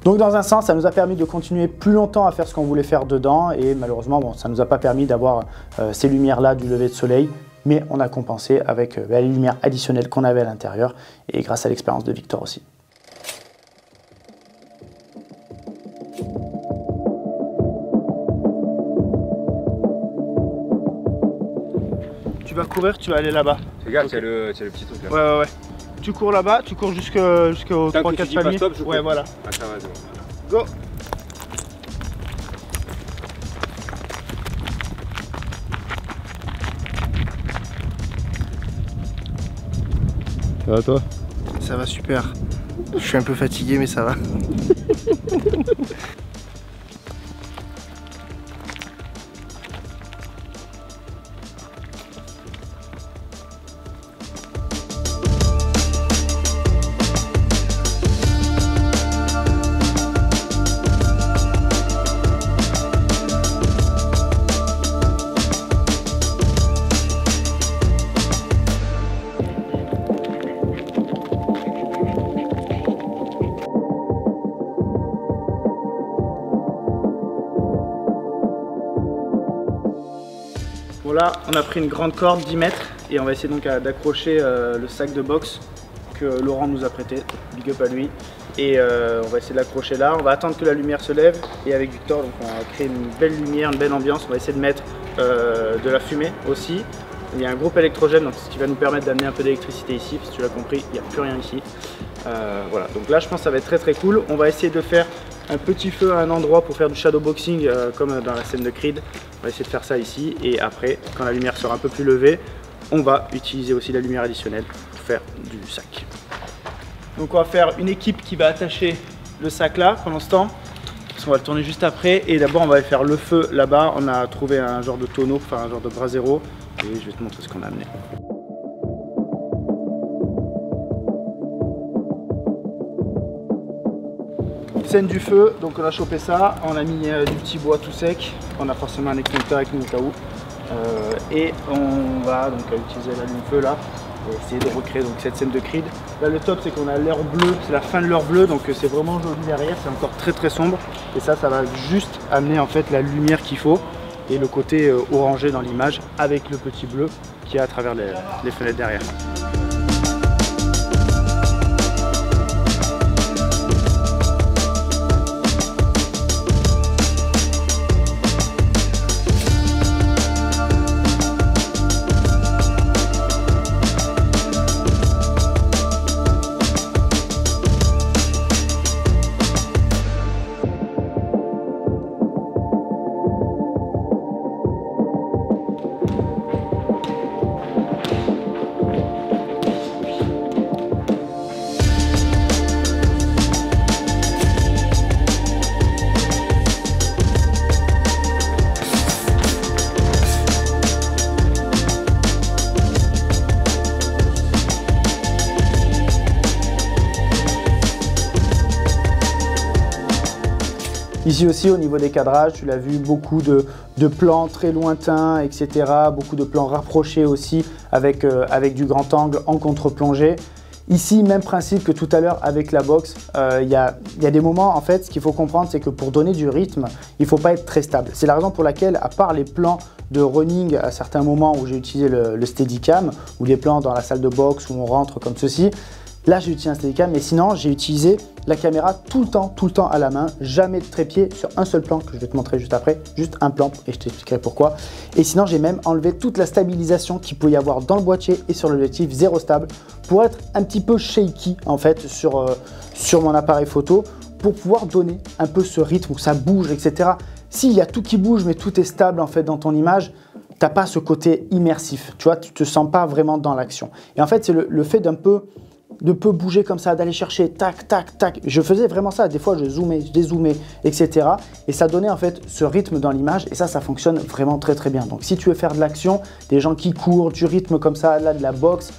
Donc dans un sens, ça nous a permis de continuer plus longtemps à faire ce qu'on voulait faire dedans. Et malheureusement, bon, ça ne nous a pas permis d'avoir ces lumières-là du lever de soleil. Mais on a compensé avec les lumières additionnelles qu'on avait à l'intérieur. Et grâce à l'expérience de Victor aussi. vas courir, tu vas aller là-bas. Fais gaffe, c'est le petit truc là. Ouais. Tu cours là-bas, tu cours jusqu'au 3-4 palmiers. Stop, je cours. Ouais, voilà. Ah, ça va, c'est bon. Go. Ça va toi? Ça va super. Je suis un peu fatigué mais ça va. Bon là, on a pris une grande corde, 10 mètres, et on va essayer donc d'accrocher le sac de boxe que Laurent nous a prêté, big up à lui. Et on va essayer de l'accrocher là, on va attendre que la lumière se lève, et avec Victor, donc on va créer une belle lumière, une belle ambiance. On va essayer de mettre de la fumée aussi. Il y a un groupe électrogène, donc ce qui va nous permettre d'amener un peu d'électricité ici, si tu l'as compris, il n'y a plus rien ici. Voilà, donc là je pense que ça va être très cool. On va essayer de faire un petit feu à un endroit pour faire du shadowboxing comme dans la scène de Creed. On va essayer de faire ça ici, et après, quand la lumière sera un peu plus levée, on va utiliser aussi la lumière additionnelle pour faire du sac. Donc on va faire une équipe qui va attacher le sac là pendant ce temps, parce qu'on va le tourner juste après. Et d'abord on va faire le feu là-bas. On a trouvé un genre de tonneau, enfin un genre de brasero, et je vais te montrer ce qu'on a amené. Scène du feu, donc on a chopé ça, on a mis du petit bois tout sec, on a forcément un extincteur avec nous au cas où, et on va donc utiliser l'allume-feu là et essayer de recréer donc cette scène de Creed. Là le top c'est qu'on a l'heure bleue, c'est la fin de l'heure bleue, donc c'est vraiment joli derrière, c'est encore très sombre, et ça va juste amener en fait la lumière qu'il faut et le côté orangé dans l'image avec le petit bleu qu'il y a à travers les fenêtres derrière. Ici aussi au niveau des cadrages, tu l'as vu, beaucoup de plans très lointains, etc. Beaucoup de plans rapprochés aussi avec du grand angle en contre-plongée. Ici, même principe que tout à l'heure avec la boxe, il y a des moments, en fait, ce qu'il faut comprendre, c'est que pour donner du rythme, il ne faut pas être très stable. C'est la raison pour laquelle, à part les plans de running à certains moments où j'ai utilisé le Steadicam, ou les plans dans la salle de boxe où on rentre comme ceci, là j'ai utilisé un Steadicam, mais sinon j'ai utilisé la caméra tout le temps à la main, jamais de trépied sur un seul plan que je vais te montrer juste après, juste un plan et je t'expliquerai pourquoi. Et sinon j'ai même enlevé toute la stabilisation qu'il peut y avoir dans le boîtier et sur l'objectif zéro stable pour être un petit peu shaky en fait sur mon appareil photo pour pouvoir donner un peu ce rythme où ça bouge, etc. S'il y a tout qui bouge mais tout est stable en fait dans ton image, t'as pas ce côté immersif, tu vois, tu te sens pas vraiment dans l'action. Et en fait c'est le fait de peu bouger comme ça, d'aller chercher tac, tac, tac. Je faisais vraiment ça, des fois je zoomais, je dézoomais, etc. Et ça donnait en fait ce rythme dans l'image et ça fonctionne vraiment très bien. Donc si tu veux faire de l'action, des gens qui courent, du rythme comme ça, là de la boxe,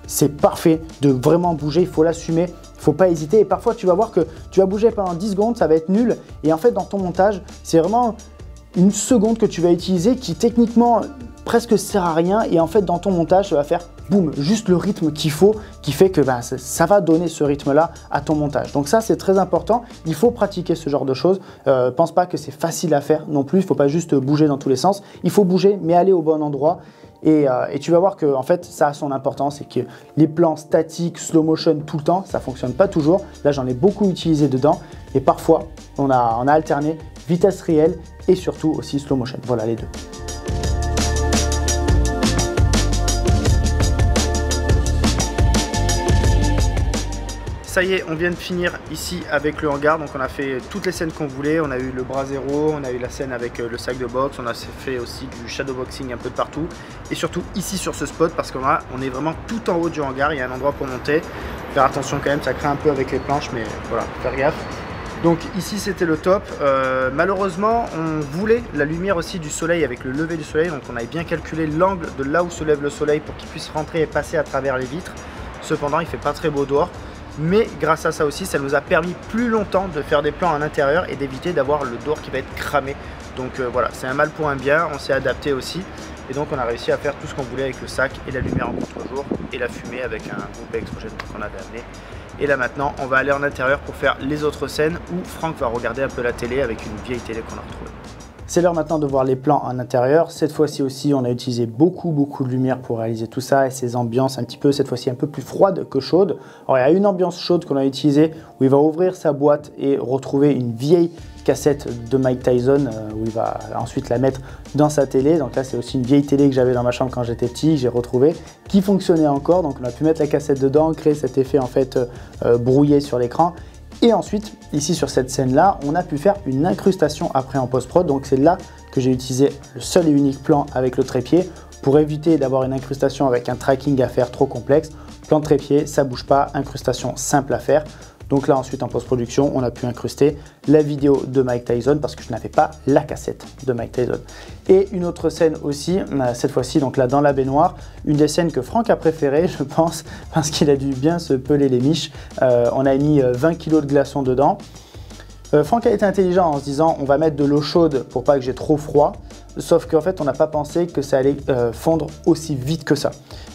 c'est parfait de vraiment bouger, il faut l'assumer, il ne faut pas hésiter. Et parfois tu vas voir que tu vas bouger pendant 10 secondes, ça va être nul. Et en fait dans ton montage, c'est vraiment une seconde que tu vas utiliser qui techniquement presque sert à rien et en fait dans ton montage ça va faire boum, juste le rythme qu'il faut, qui fait que ça va donner ce rythme là à ton montage. Donc ça c'est très important, il faut pratiquer ce genre de choses. Pense pas que c'est facile à faire non plus, il faut pas juste bouger dans tous les sens, il faut bouger mais aller au bon endroit. Et tu vas voir que en fait ça a son importance et que les plans statiques, slow motion tout le temps, ça fonctionne pas toujours. Là j'en ai beaucoup utilisé dedans et parfois on a alterné vitesse réelle et surtout aussi slow motion. Voilà les deux. ça y est, on vient de finir ici avec le hangar. Donc on a fait toutes les scènes qu'on voulait. On a eu le bras zéro, on a eu la scène avec le sac de boxe, on a fait aussi du shadowboxing un peu de partout. Et surtout ici sur ce spot parce qu'on est vraiment tout en haut du hangar. Il y a un endroit pour monter. Faire attention quand même, ça craint un peu avec les planches, mais voilà, faire gaffe. Donc ici c'était le top. Malheureusement on voulait la lumière aussi du soleil avec le lever du soleil. Donc on avait bien calculé l'angle de là où se lève le soleil pour qu'il puisse rentrer et passer à travers les vitres. Cependant il fait pas très beau dehors. Mais grâce à ça aussi, ça nous a permis plus longtemps de faire des plans à l'intérieur et d'éviter d'avoir le dehors qui va être cramé. Donc voilà, c'est un mal pour un bien, on s'est adapté aussi. Et donc on a réussi à faire tout ce qu'on voulait avec le sac et la lumière en contre-jour et la fumée avec un groupe électrogène qu'on avait amené. Et là maintenant, on va aller en intérieur pour faire les autres scènes où Franck va regarder un peu la télé avec une vieille télé qu'on a retrouvée. C'est l'heure maintenant de voir les plans en intérieur. Cette fois-ci aussi, on a utilisé beaucoup de lumière pour réaliser tout ça et ces ambiances un petit peu, cette fois-ci un peu plus froides que chaudes. Alors il y a une ambiance chaude qu'on a utilisée où il va ouvrir sa boîte et retrouver une vieille cassette de Mike Tyson où il va ensuite la mettre dans sa télé. Donc là c'est aussi une vieille télé que j'avais dans ma chambre quand j'étais petit, j'ai retrouvé, qui fonctionnait encore. Donc on a pu mettre la cassette dedans, créer cet effet en fait brouillé sur l'écran. Et ensuite, ici sur cette scène-là, on a pu faire une incrustation après en post-prod. Donc c'est là que j'ai utilisé le seul et unique plan avec le trépied pour éviter d'avoir une incrustation avec un tracking à faire trop complexe. Plan de trépied, ça bouge pas, incrustation simple à faire. Donc là ensuite en post-production, on a pu incruster la vidéo de Mike Tyson parce que je n'avais pas la cassette de Mike Tyson. Et une autre scène aussi, cette fois-ci donc là dans la baignoire, une des scènes que Franck a préférée je pense parce qu'il a dû bien se peler les miches. On a mis 20 kg de glaçons dedans. Franck a été intelligent en se disant on va mettre de l'eau chaude pour pas que j'ai trop froid. Sauf qu'en fait on n'a pas pensé que ça allait fondre aussi vite que ça.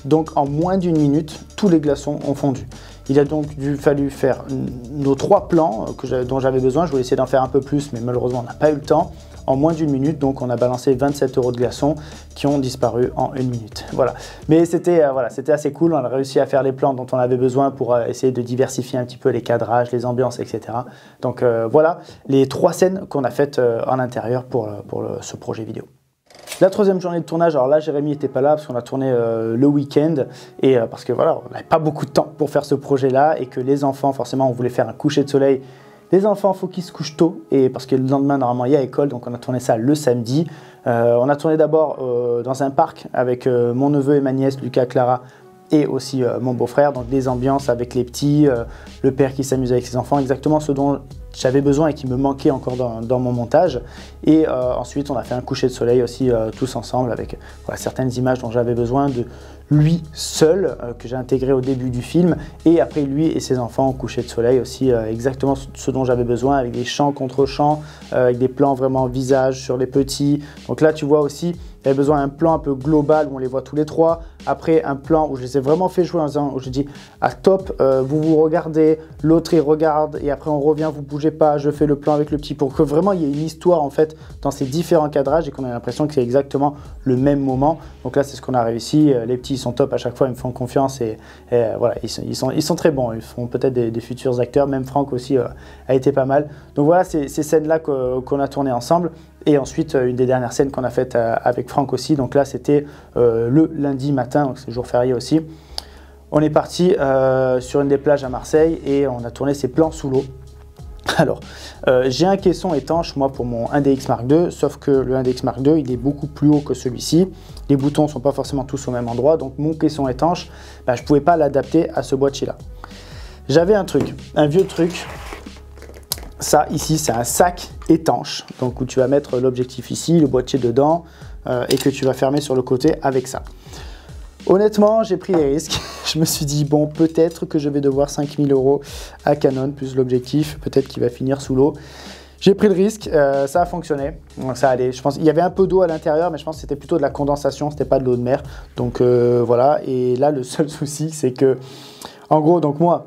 Donc en moins d'une minute, tous les glaçons ont fondu. Il a donc fallu faire nos 3 plans dont j'avais besoin. Je voulais essayer d'en faire un peu plus, mais malheureusement on n'a pas eu le temps. En moins d'une minute, donc on a balancé 27 € de glaçons qui ont disparu en 1 minute. Voilà. Mais c'était assez cool. On a réussi à faire les plans dont on avait besoin pour essayer de diversifier un petit peu les cadrages, les ambiances, etc. Donc voilà les 3 scènes qu'on a faites en intérieur pour ce projet vidéo. La 3e journée de tournage, alors là Jérémy n'était pas là parce qu'on a tourné le week-end et parce que voilà, on n'avait pas beaucoup de temps pour faire ce projet-là et que les enfants, forcément on voulait faire un coucher de soleil. Les enfants, il faut qu'ils se couchent tôt et parce que le lendemain normalement il y a école, donc on a tourné ça le samedi. On a tourné d'abord dans un parc avec mon neveu et ma nièce, Lucas, Clara et aussi mon beau-frère, donc des ambiances avec les petits, le père qui s'amuse avec ses enfants, exactement ce dont j'avais besoin et qui me manquait encore dans mon montage. Et ensuite on a fait un coucher de soleil aussi tous ensemble avec voilà, certaines images dont j'avais besoin de lui seul que j'ai intégré au début du film et après lui et ses enfants au coucher de soleil aussi exactement ce dont j'avais besoin avec des champs contre champs, avec des plans vraiment visage sur les petits. Donc là tu vois aussi il y avait besoin d'un plan un peu global où on les voit tous les 3. Après un plan où je les ai vraiment fait jouer en disant, où je dis ah top, vous regardez, l'autre il regarde et après on revient, vous bougez pas, je fais le plan avec le petit pour que vraiment il y ait une histoire en fait dans ces différents cadrages et qu'on ait l'impression que c'est exactement le même moment. Donc là c'est ce qu'on a réussi, les petits ils sont top à chaque fois, ils me font confiance et voilà, ils sont très bons, ils feront peut-être des futurs acteurs, même Franck aussi a été pas mal. Donc voilà ces scènes là qu'on a tourné ensemble. Et ensuite, une des dernières scènes qu'on a faites avec Franck aussi, donc là c'était le lundi matin, donc c'est jour férié aussi. On est parti sur une des plages à Marseille et on a tourné ces plans sous l'eau. Alors, j'ai un caisson étanche moi pour mon 1DX Mark II, sauf que le 1DX Mark II il est beaucoup plus haut que celui-ci. Les boutons ne sont pas forcément tous au même endroit, donc mon caisson étanche, je ne pouvais pas l'adapter à ce boîtier-là. J'avais un vieux truc. Ça ici c'est un sac étanche, donc où tu vas mettre l'objectif ici, le boîtier dedans et que tu vas fermer sur le côté avec ça. Honnêtement j'ai pris des risques, je me suis dit bon peut-être que je vais devoir 5 000 € à Canon plus l'objectif, peut-être qu'il va finir sous l'eau. J'ai pris le risque, ça a fonctionné, donc ça allait. Je pense il y avait un peu d'eau à l'intérieur mais je pense que c'était plutôt de la condensation, c'était pas de l'eau de mer. Donc voilà, et là le seul souci c'est que en gros donc moi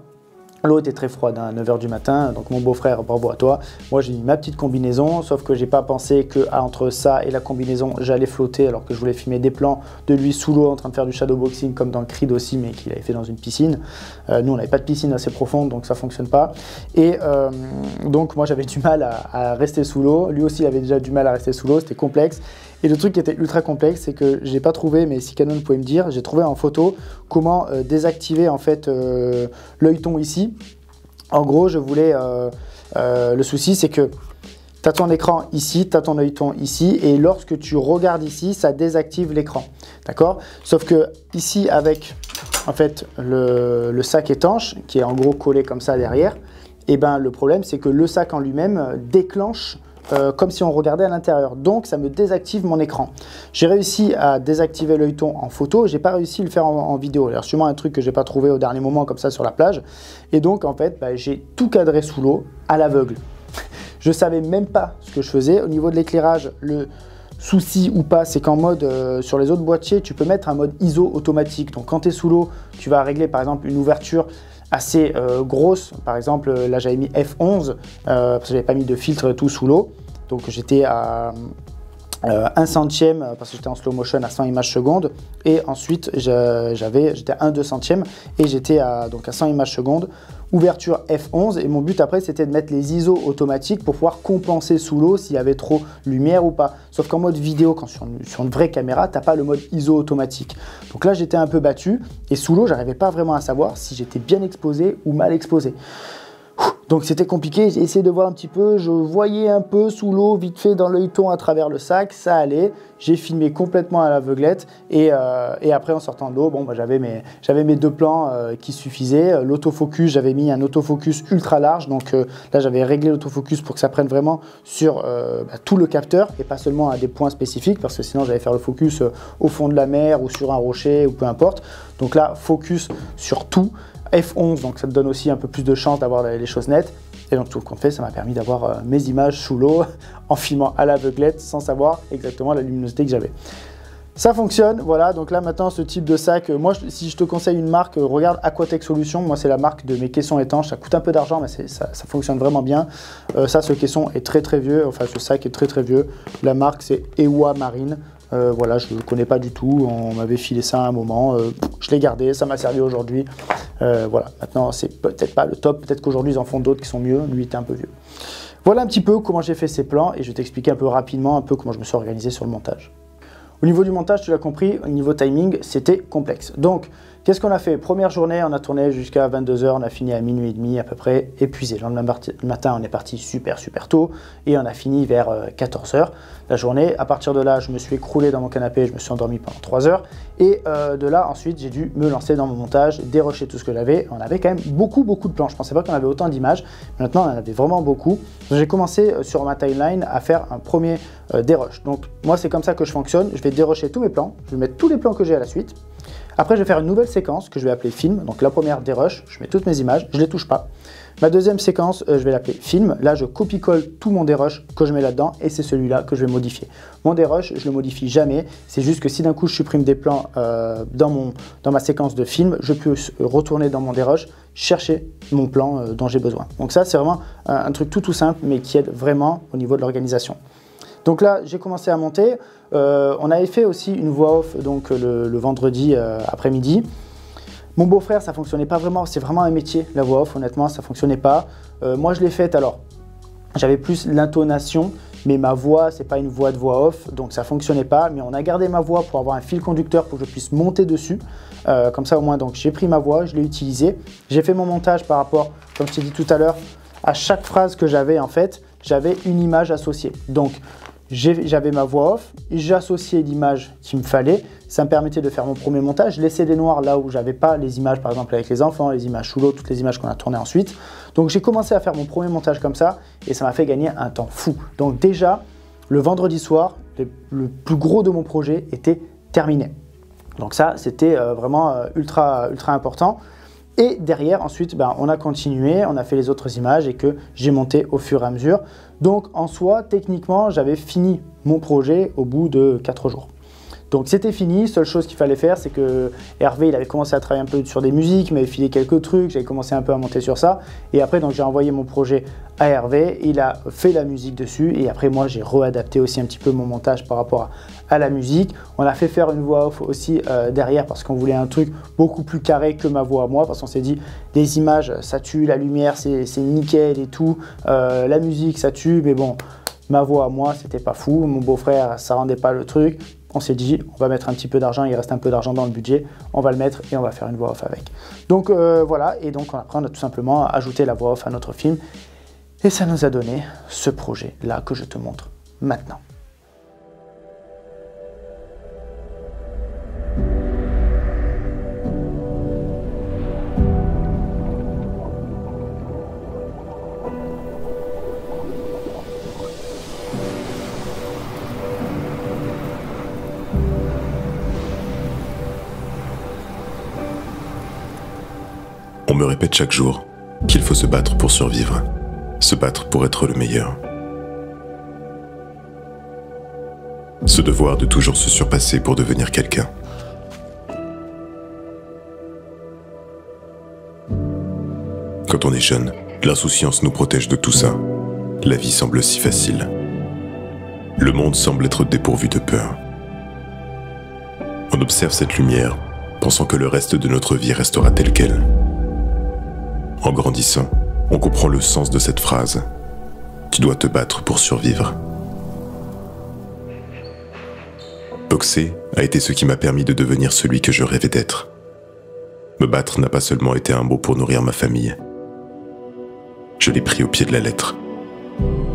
l'eau était très froide à 9 h du matin, donc mon beau-frère, bravo à toi. Moi j'ai mis ma petite combinaison, sauf que j'ai pas pensé que entre ça et la combinaison j'allais flotter alors que je voulais filmer des plans de lui sous l'eau en train de faire du shadowboxing comme dans Creed aussi, mais qu'il avait fait dans une piscine. Nous on n'avait pas de piscine assez profonde donc ça fonctionne pas. Et donc moi j'avais du mal à rester sous l'eau, lui aussi il avait déjà du mal à rester sous l'eau, c'était complexe. Et le truc qui était ultra complexe, c'est que j'ai pas trouvé, mais si Canon pouvait me dire, j'ai trouvé en photo comment désactiver en fait l'œilleton ici En gros, je voulais... le souci, c'est que tu as ton écran ici, tu as ton œilleton ici, et lorsque tu regardes ici, ça désactive l'écran. D'accord? Sauf que ici, avec en fait le sac étanche, qui est en gros collé comme ça derrière, et ben le problème, c'est que le sac en lui-même déclenche comme si on regardait à l'intérieur. Donc, ça me désactive mon écran. J'ai réussi à désactiver l'œilleton en photo. J'ai pas réussi à le faire en vidéo. Alors, sûrement un truc que j'ai pas trouvé au dernier moment comme ça sur la plage. Et donc, en fait, bah, j'ai tout cadré sous l'eau à l'aveugle. Je savais même pas ce que je faisais. Au niveau de l'éclairage, le souci ou pas, c'est qu'en mode, sur les autres boîtiers, tu peux mettre un mode ISO automatique. Donc, quand tu es sous l'eau, tu vas régler par exemple une ouverture assez grosse. Par exemple, là j'avais mis F11 parce que j'avais pas mis de filtre et tout sous l'eau. Donc j'étais à 1 centième parce que j'étais en slow motion à 100 images secondes. Et ensuite j'étais à 1/2 centième et j'étais à 100 images secondes. Ouverture F11 et mon but après c'était de mettre les ISO automatiques pour pouvoir compenser sous l'eau s'il y avait trop lumière ou pas. Sauf qu'en mode vidéo, quand sur une vraie caméra, t'as pas le mode ISO automatique. Donc là j'étais un peu battu et sous l'eau j'arrivais pas vraiment à savoir si j'étais bien exposé ou mal exposé. Donc c'était compliqué, j'ai essayé de voir un petit peu, je voyais un peu sous l'eau vite fait dans l'œilleton à travers le sac, ça allait. J'ai filmé complètement à l'aveuglette et après en sortant de l'eau, bon, bah, j'avais mes 2 plans qui suffisaient. L'autofocus, j'avais mis un autofocus ultra large, donc là j'avais réglé l'autofocus pour que ça prenne vraiment sur tout le capteur et pas seulement à des points spécifiques parce que sinon j'allais faire le focus au fond de la mer ou sur un rocher ou peu importe. Donc là, focus sur tout. F11, donc ça te donne aussi un peu plus de chance d'avoir les choses nettes. Et donc tout le compte fait, ça m'a permis d'avoir mes images sous l'eau en filmant à l'aveuglette sans savoir exactement la luminosité que j'avais. Ça fonctionne, voilà. Donc là maintenant, ce type de sac, moi si je te conseille une marque, regarde Aquatech Solutions. Moi c'est la marque de mes caissons étanches. Ça coûte un peu d'argent, mais ça fonctionne vraiment bien. Ça, ce caisson est très très vieux. Enfin, ce sac est très très vieux. La marque c'est Ewa Marine. Voilà, je ne connais pas du tout, on m'avait filé ça à un moment, je l'ai gardé, ça m'a servi aujourd'hui. Voilà, maintenant c'est peut-être pas le top, peut-être qu'aujourd'hui ils en font d'autres qui sont mieux, lui était un peu vieux. Voilà un petit peu comment j'ai fait ces plans et je vais t'expliquer un peu rapidement comment je me suis organisé sur le montage. Au niveau du montage, tu l'as compris, au niveau timing, c'était complexe. Donc, qu'est-ce qu'on a fait? Première journée, on a tourné jusqu'à 22 h, on a fini à minuit et demi à peu près, épuisé. Le lendemain matin, on est parti super tôt et on a fini vers 14 h la journée. À partir de là, je me suis écroulé dans mon canapé, je me suis endormi pendant 3 heures. Et de là, ensuite, j'ai dû me lancer dans mon montage, dérocher tout ce que j'avais. On avait quand même beaucoup de plans. Je ne pensais pas qu'on avait autant d'images. Maintenant, on en avait vraiment beaucoup. J'ai commencé sur ma timeline à faire un premier dérush. Donc, moi, c'est comme ça que je fonctionne. Je vais dérocher tous mes plans. Je vais mettre tous les plans que j'ai à la suite. Après, je vais faire une nouvelle séquence que je vais appeler film. Donc, la première dérush, je mets toutes mes images, je ne les touche pas. Ma deuxième séquence, je vais l'appeler film. Là, je copie-colle tout mon dérush que je mets là-dedans et c'est celui-là que je vais modifier. Mon dérush, je le modifie jamais. C'est juste que si d'un coup, je supprime des plans dans ma séquence de film, je peux retourner dans mon dérush, chercher mon plan dont j'ai besoin. Donc ça, c'est vraiment un truc tout simple, mais qui aide vraiment au niveau de l'organisation. Donc là, j'ai commencé à monter. On avait fait aussi une voix off donc, le vendredi après-midi. Mon beau-frère, ça fonctionnait pas vraiment, c'est vraiment un métier, la voix off, honnêtement, ça fonctionnait pas. Moi, je l'ai faite, alors, j'avais plus l'intonation, mais ma voix, c'est pas une voix de voix off, donc ça fonctionnait pas. Mais on a gardé ma voix pour avoir un fil conducteur pour que je puisse monter dessus. Comme ça, au moins, donc j'ai pris ma voix, je l'ai utilisée. J'ai fait mon montage par rapport, comme je t'ai dit tout à l'heure, à chaque phrase que j'avais, en fait, j'avais une image associée. Donc, j'avais ma voix off, j'associais l'image qu'il me fallait, ça me permettait de faire mon premier montage, je laissais des noirs là où j'avais pas les images, par exemple avec les enfants, les images sous l'eau, toutes les images qu'on a tournées ensuite. Donc j'ai commencé à faire mon premier montage comme ça et ça m'a fait gagner un temps fou. Donc déjà, le vendredi soir, le plus gros de mon projet était terminé. Donc ça, c'était vraiment ultra important. Et derrière, ensuite, on a continué, on a fait les autres images et que j'ai monté au fur et à mesure. Donc, en soi, techniquement, j'avais fini mon projet au bout de 4 jours. Donc, c'était fini. Seule chose qu'il fallait faire, c'est que Hervé, il avait commencé à travailler un peu sur des musiques, il m'avait filé quelques trucs, j'avais commencé un peu à monter sur ça. Et après, donc, j'ai envoyé mon projet à Hervé, il a fait la musique dessus. Et après, moi, j'ai réadapté aussi un petit peu mon montage par rapport à la musique. On a fait faire une voix off aussi derrière parce qu'on voulait un truc beaucoup plus carré que ma voix à moi. Parce qu'on s'est dit, les images, ça tue, la lumière, c'est nickel et tout. La musique, ça tue, mais bon, ma voix à moi, c'était pas fou. Mon beau-frère, ça rendait pas le truc. on s'est dit, on va mettre un petit peu d'argent, il reste un peu d'argent dans le budget, on va le mettre et on va faire une voix off avec. Donc voilà, et donc après on a tout simplement ajouté la voix off à notre film, et ça nous a donné ce projet-là que je te montre maintenant. On me répète chaque jour qu'il faut se battre pour survivre, se battre pour être le meilleur. Ce devoir de toujours se surpasser pour devenir quelqu'un. Quand on est jeune, l'insouciance nous protège de tout ça. La vie semble si facile. Le monde semble être dépourvu de peur. On observe cette lumière, pensant que le reste de notre vie restera tel quel. En grandissant, on comprend le sens de cette phrase. Tu dois te battre pour survivre. Boxer a été ce qui m'a permis de devenir celui que je rêvais d'être. Me battre n'a pas seulement été un mot pour nourrir ma famille. Je l'ai pris au pied de la lettre.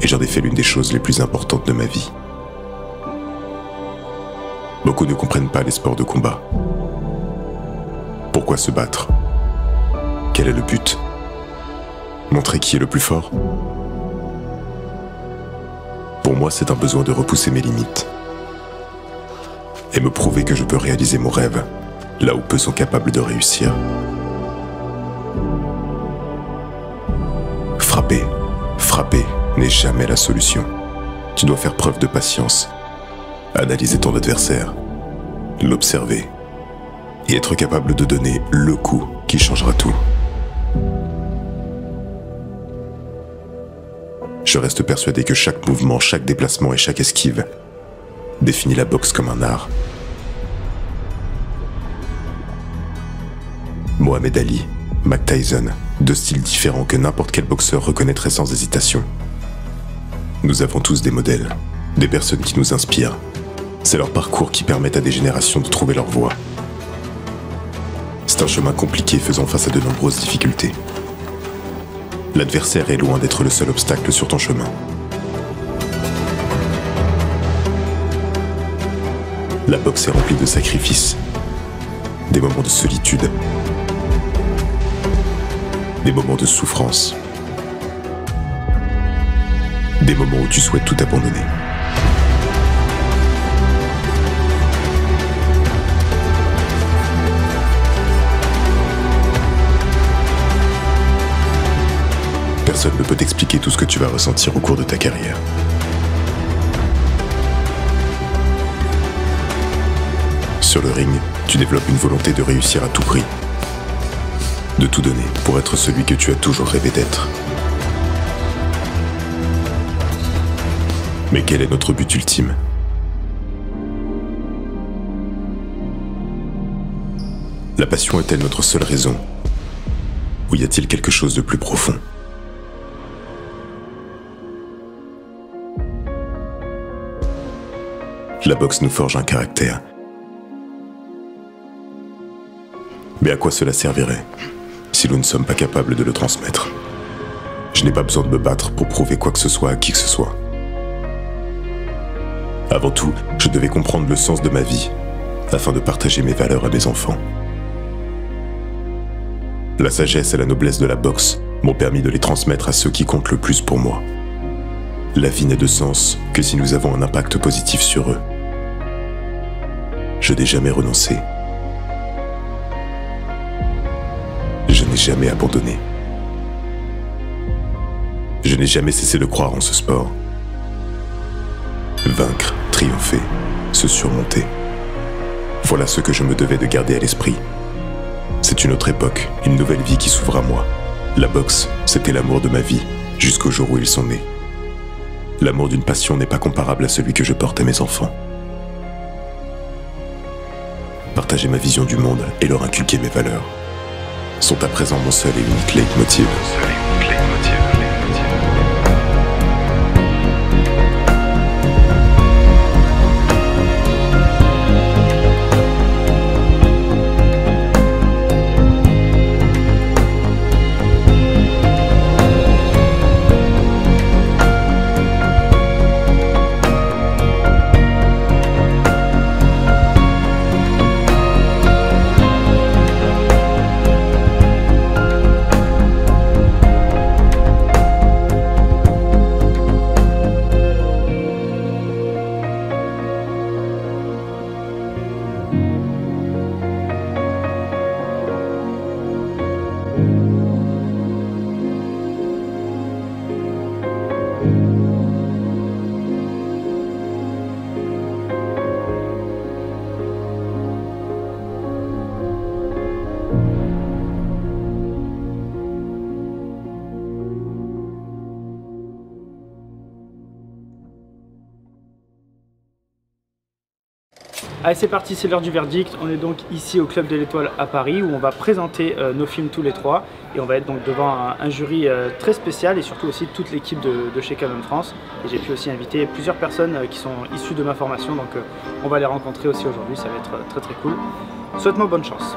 Et j'en ai fait l'une des choses les plus importantes de ma vie. Beaucoup ne comprennent pas les sports de combat. Pourquoi se battre? Quel est le but? Montrer qui est le plus fort? Pour moi, c'est un besoin de repousser mes limites. Et me prouver que je peux réaliser mon rêve, là où peu sont capables de réussir. Frapper n'est jamais la solution. Tu dois faire preuve de patience, analyser ton adversaire, l'observer, et être capable de donner le coup qui changera tout. Je reste persuadé que chaque mouvement, chaque déplacement et chaque esquive définit la boxe comme un art. Mohamed Ali, Mike Tyson, deux styles différents que n'importe quel boxeur reconnaîtrait sans hésitation. Nous avons tous des modèles, des personnes qui nous inspirent. C'est leur parcours qui permet à des générations de trouver leur voie. C'est un chemin compliqué faisant face à de nombreuses difficultés. L'adversaire est loin d'être le seul obstacle sur ton chemin. La boxe est remplie de sacrifices, des moments de solitude, des moments de souffrance, des moments où tu souhaites tout abandonner. Personne ne peut t'expliquer tout ce que tu vas ressentir au cours de ta carrière. Sur le ring, tu développes une volonté de réussir à tout prix. De tout donner pour être celui que tu as toujours rêvé d'être. Mais quel est notre but ultime? La passion est-elle notre seule raison? Ou y a-t-il quelque chose de plus profond? La boxe nous forge un caractère. Mais à quoi cela servirait si nous ne sommes pas capables de le transmettre? Je n'ai pas besoin de me battre pour prouver quoi que ce soit à qui que ce soit. Avant tout, je devais comprendre le sens de ma vie afin de partager mes valeurs à mes enfants. La sagesse et la noblesse de la boxe m'ont permis de les transmettre à ceux qui comptent le plus pour moi. La vie n'a de sens que si nous avons un impact positif sur eux. Je n'ai jamais renoncé. Je n'ai jamais abandonné. Je n'ai jamais cessé de croire en ce sport. Vaincre, triompher, se surmonter. Voilà ce que je me devais de garder à l'esprit. C'est une autre époque, une nouvelle vie qui s'ouvre à moi. La boxe, c'était l'amour de ma vie, jusqu'au jour où ils sont nés. L'amour d'une passion n'est pas comparable à celui que je porte à mes enfants. Partager ma vision du monde et leur inculquer mes valeurs sont à présent mon seul et unique leitmotiv. Allez, c'est parti, c'est l'heure du verdict. On est donc ici au Club de l'Étoile à Paris où on va présenter nos films tous les trois. Et on va être donc devant un jury très spécial et surtout aussi toute l'équipe de chez Canon France. Et j'ai pu aussi inviter plusieurs personnes qui sont issues de ma formation. Donc on va les rencontrer aussi aujourd'hui, ça va être très très cool. Souhaite-moi bonne chance.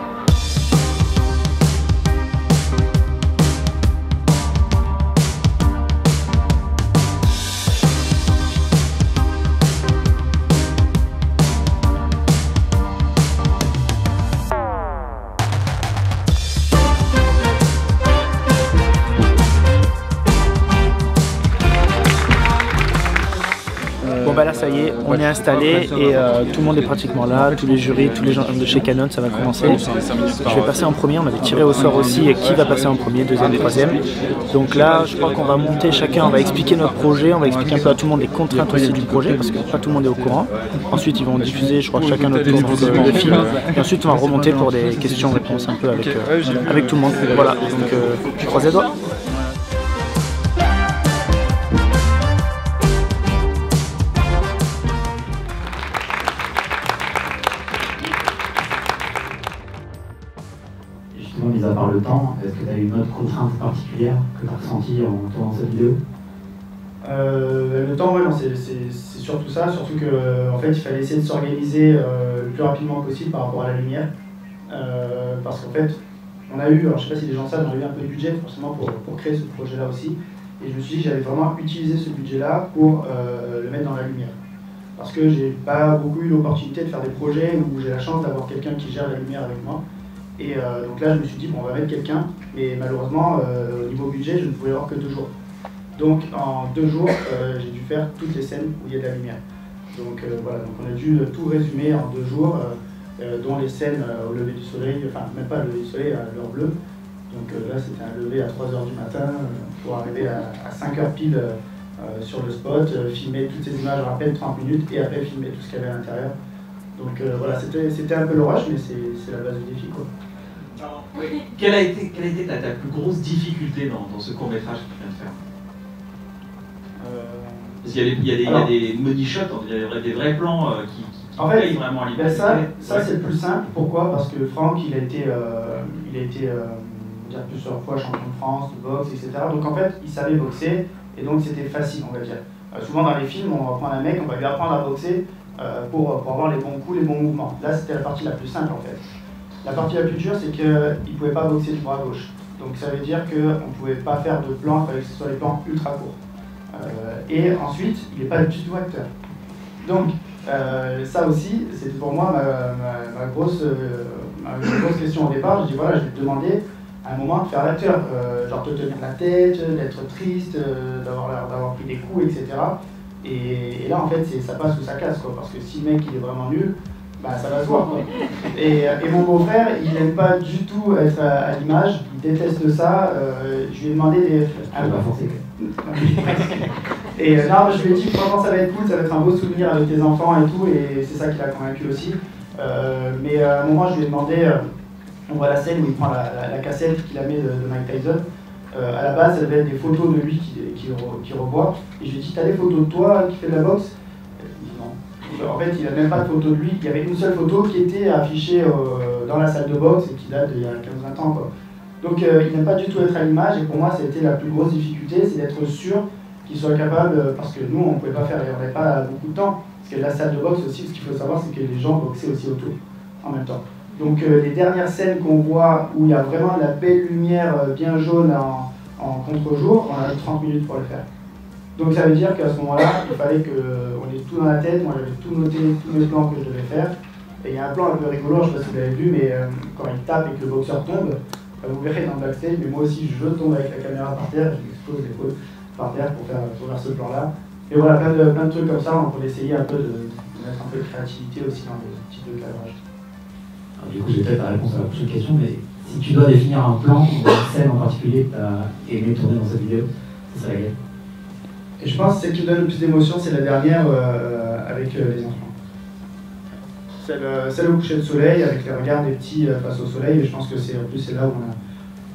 Bon bah là ça y est, on est installé et tout le monde est pratiquement là, tous les jurys, tous les gens de chez Canon, ça va commencer. Je vais passer en premier, on m'avait tiré au sort aussi qui va passer en premier, deuxième, troisième. Donc là je crois qu'on va monter chacun, on va expliquer notre projet, on va expliquer un peu à tout le monde les contraintes aussi du projet parce que pas tout le monde est au courant. Ensuite ils vont diffuser je crois chacun notre tour de film et ensuite on va remonter pour des questions-réponses un peu avec tout le monde. Voilà, donc je croise les doigts. Mis à part le temps, est-ce que tu as une autre contrainte particulière que tu as ressentie en tournant cette vidéo? Le temps, ouais, non, c'est surtout ça, surtout que en fait, il fallait essayer de s'organiser le plus rapidement possible par rapport à la lumière. Parce qu'en fait, on a eu, alors, je sais pas si les gens savent, on a eu un peu de budget forcément pour créer ce projet-là aussi. Et je me suis dit que j'allais vraiment utiliser ce budget-là pour le mettre dans la lumière. Parce que j'ai pas beaucoup eu l'opportunité de faire des projets où j'ai la chance d'avoir quelqu'un qui gère la lumière avec moi. Et donc là, je me suis dit, bon, on va mettre quelqu'un, mais malheureusement, au niveau budget, je ne pouvais avoir que 2 jours. Donc en 2 jours, j'ai dû faire toutes les scènes où il y a de la lumière. Donc voilà, donc on a dû tout résumer en 2 jours, dont les scènes au lever du soleil, enfin même pas le lever du soleil, à l'heure bleue. Donc là, c'était un lever à 3 h du matin pour arriver à 5 h pile sur le spot, filmer toutes ces images en à peine 30 minutes et après filmer tout ce qu'il y avait à l'intérieur. Donc voilà, c'était un peu l'orage, mais c'est la base du défi, quoi. Quelle a été ta plus grosse difficulté dans ce court-métrage que tu viens de faire? Parce qu'il y a des money shots, il y a des vrais plans qui en fait, payent vraiment à l'image. Ça c'est le plus simple. Pourquoi? Parce que Franck, il a été plusieurs fois champion de France, de boxe, etc. Donc en fait, il savait boxer, et donc c'était facile, on va dire. Souvent dans les films, on va prendre un mec, on va lui apprendre à boxer, pour avoir les bons coups, les bons mouvements. Là, c'était la partie la plus simple en fait. La partie la plus dure, c'est qu'il ne pouvait pas boxer du bras gauche. Donc ça veut dire qu'on ne pouvait pas faire de plans, il fallait que ce soit des plans ultra courts. Et ensuite, il n'est pas du tout acteur. Donc ça aussi, c'était pour moi ma grosse question au départ. Je dis voilà, je vais te demander à un moment de faire l'acteur, genre te tenir la tête, d'être triste, d'avoir pris des coups, etc. Et là, en fait, ça passe ou ça casse, quoi, parce que si le mec il est vraiment nul, bah, ça va se voir, quoi. Et mon beau-frère, il n'aime pas du tout être à l'image, il déteste ça. Je lui ai demandé des... Et non, je lui ai dit vraiment ça va être cool, ça va être un beau souvenir avec tes enfants et tout, et c'est ça qui l'a convaincu aussi. Mais à un moment, je lui ai demandé, on voit la scène où il prend la cassette qu'il a mis de Mike Tyson. À la base, ça devait être des photos de lui qui revoit. Et je lui ai dit, t'as des photos de toi qui fait de la boxe? Non. En fait, il n'a même pas de photo de lui. Il y avait une seule photo qui était affichée dans la salle de boxe et qui date d'il y a 15-20 ans, quoi. Donc il n'aime pas du tout être à l'image. Et pour moi, c'était la plus grosse difficulté, c'est d'être sûr qu'il soit capable, parce que nous, on ne pouvait pas faire, on n'avait pas beaucoup de temps. Parce que la salle de boxe aussi, ce qu'il faut savoir, c'est que les gens boxaient aussi autour, en même temps. Donc les dernières scènes qu'on voit où il y a vraiment de la belle lumière bien jaune en contre-jour, on a eu 30 minutes pour le faire. Donc ça veut dire qu'à ce moment-là, il fallait qu'on ait tout dans la tête, moi j'avais tout noté, tous les plans que je devais faire. Et il y a un plan un peu rigolo, je ne sais pas si vous l'avez vu, mais quand il tape et que le boxeur tombe, vous verrez dans le backstage, mais moi aussi je tombe avec la caméra par terre, je m'expose l'épaule par terre pour faire ce plan-là. Et voilà, plein de trucs comme ça, pour essayer un peu de mettre un peu de créativité aussi dans le type de cadrage. Alors, du coup, j'ai peut-être la réponse à la prochaine question, mais si tu dois définir un plan ou une scène en particulier que tu as aimé tourner dans cette vidéo, c'est laquelle? Et je pense que celle qui me donne le plus d'émotion, c'est la dernière avec les enfants. Celle au coucher de soleil, avec les regards des petits face au soleil, et je pense que c'est là où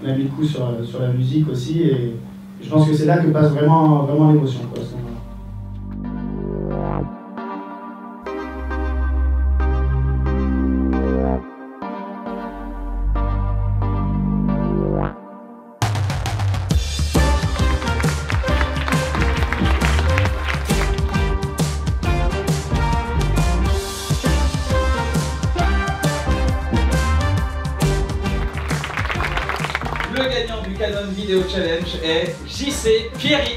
on a mis le coup sur la musique aussi, et je pense que c'est là que passe vraiment l'émotion, quoi, à ce moment-là. le gagnant du Canon Video Challenge est JC Pierry.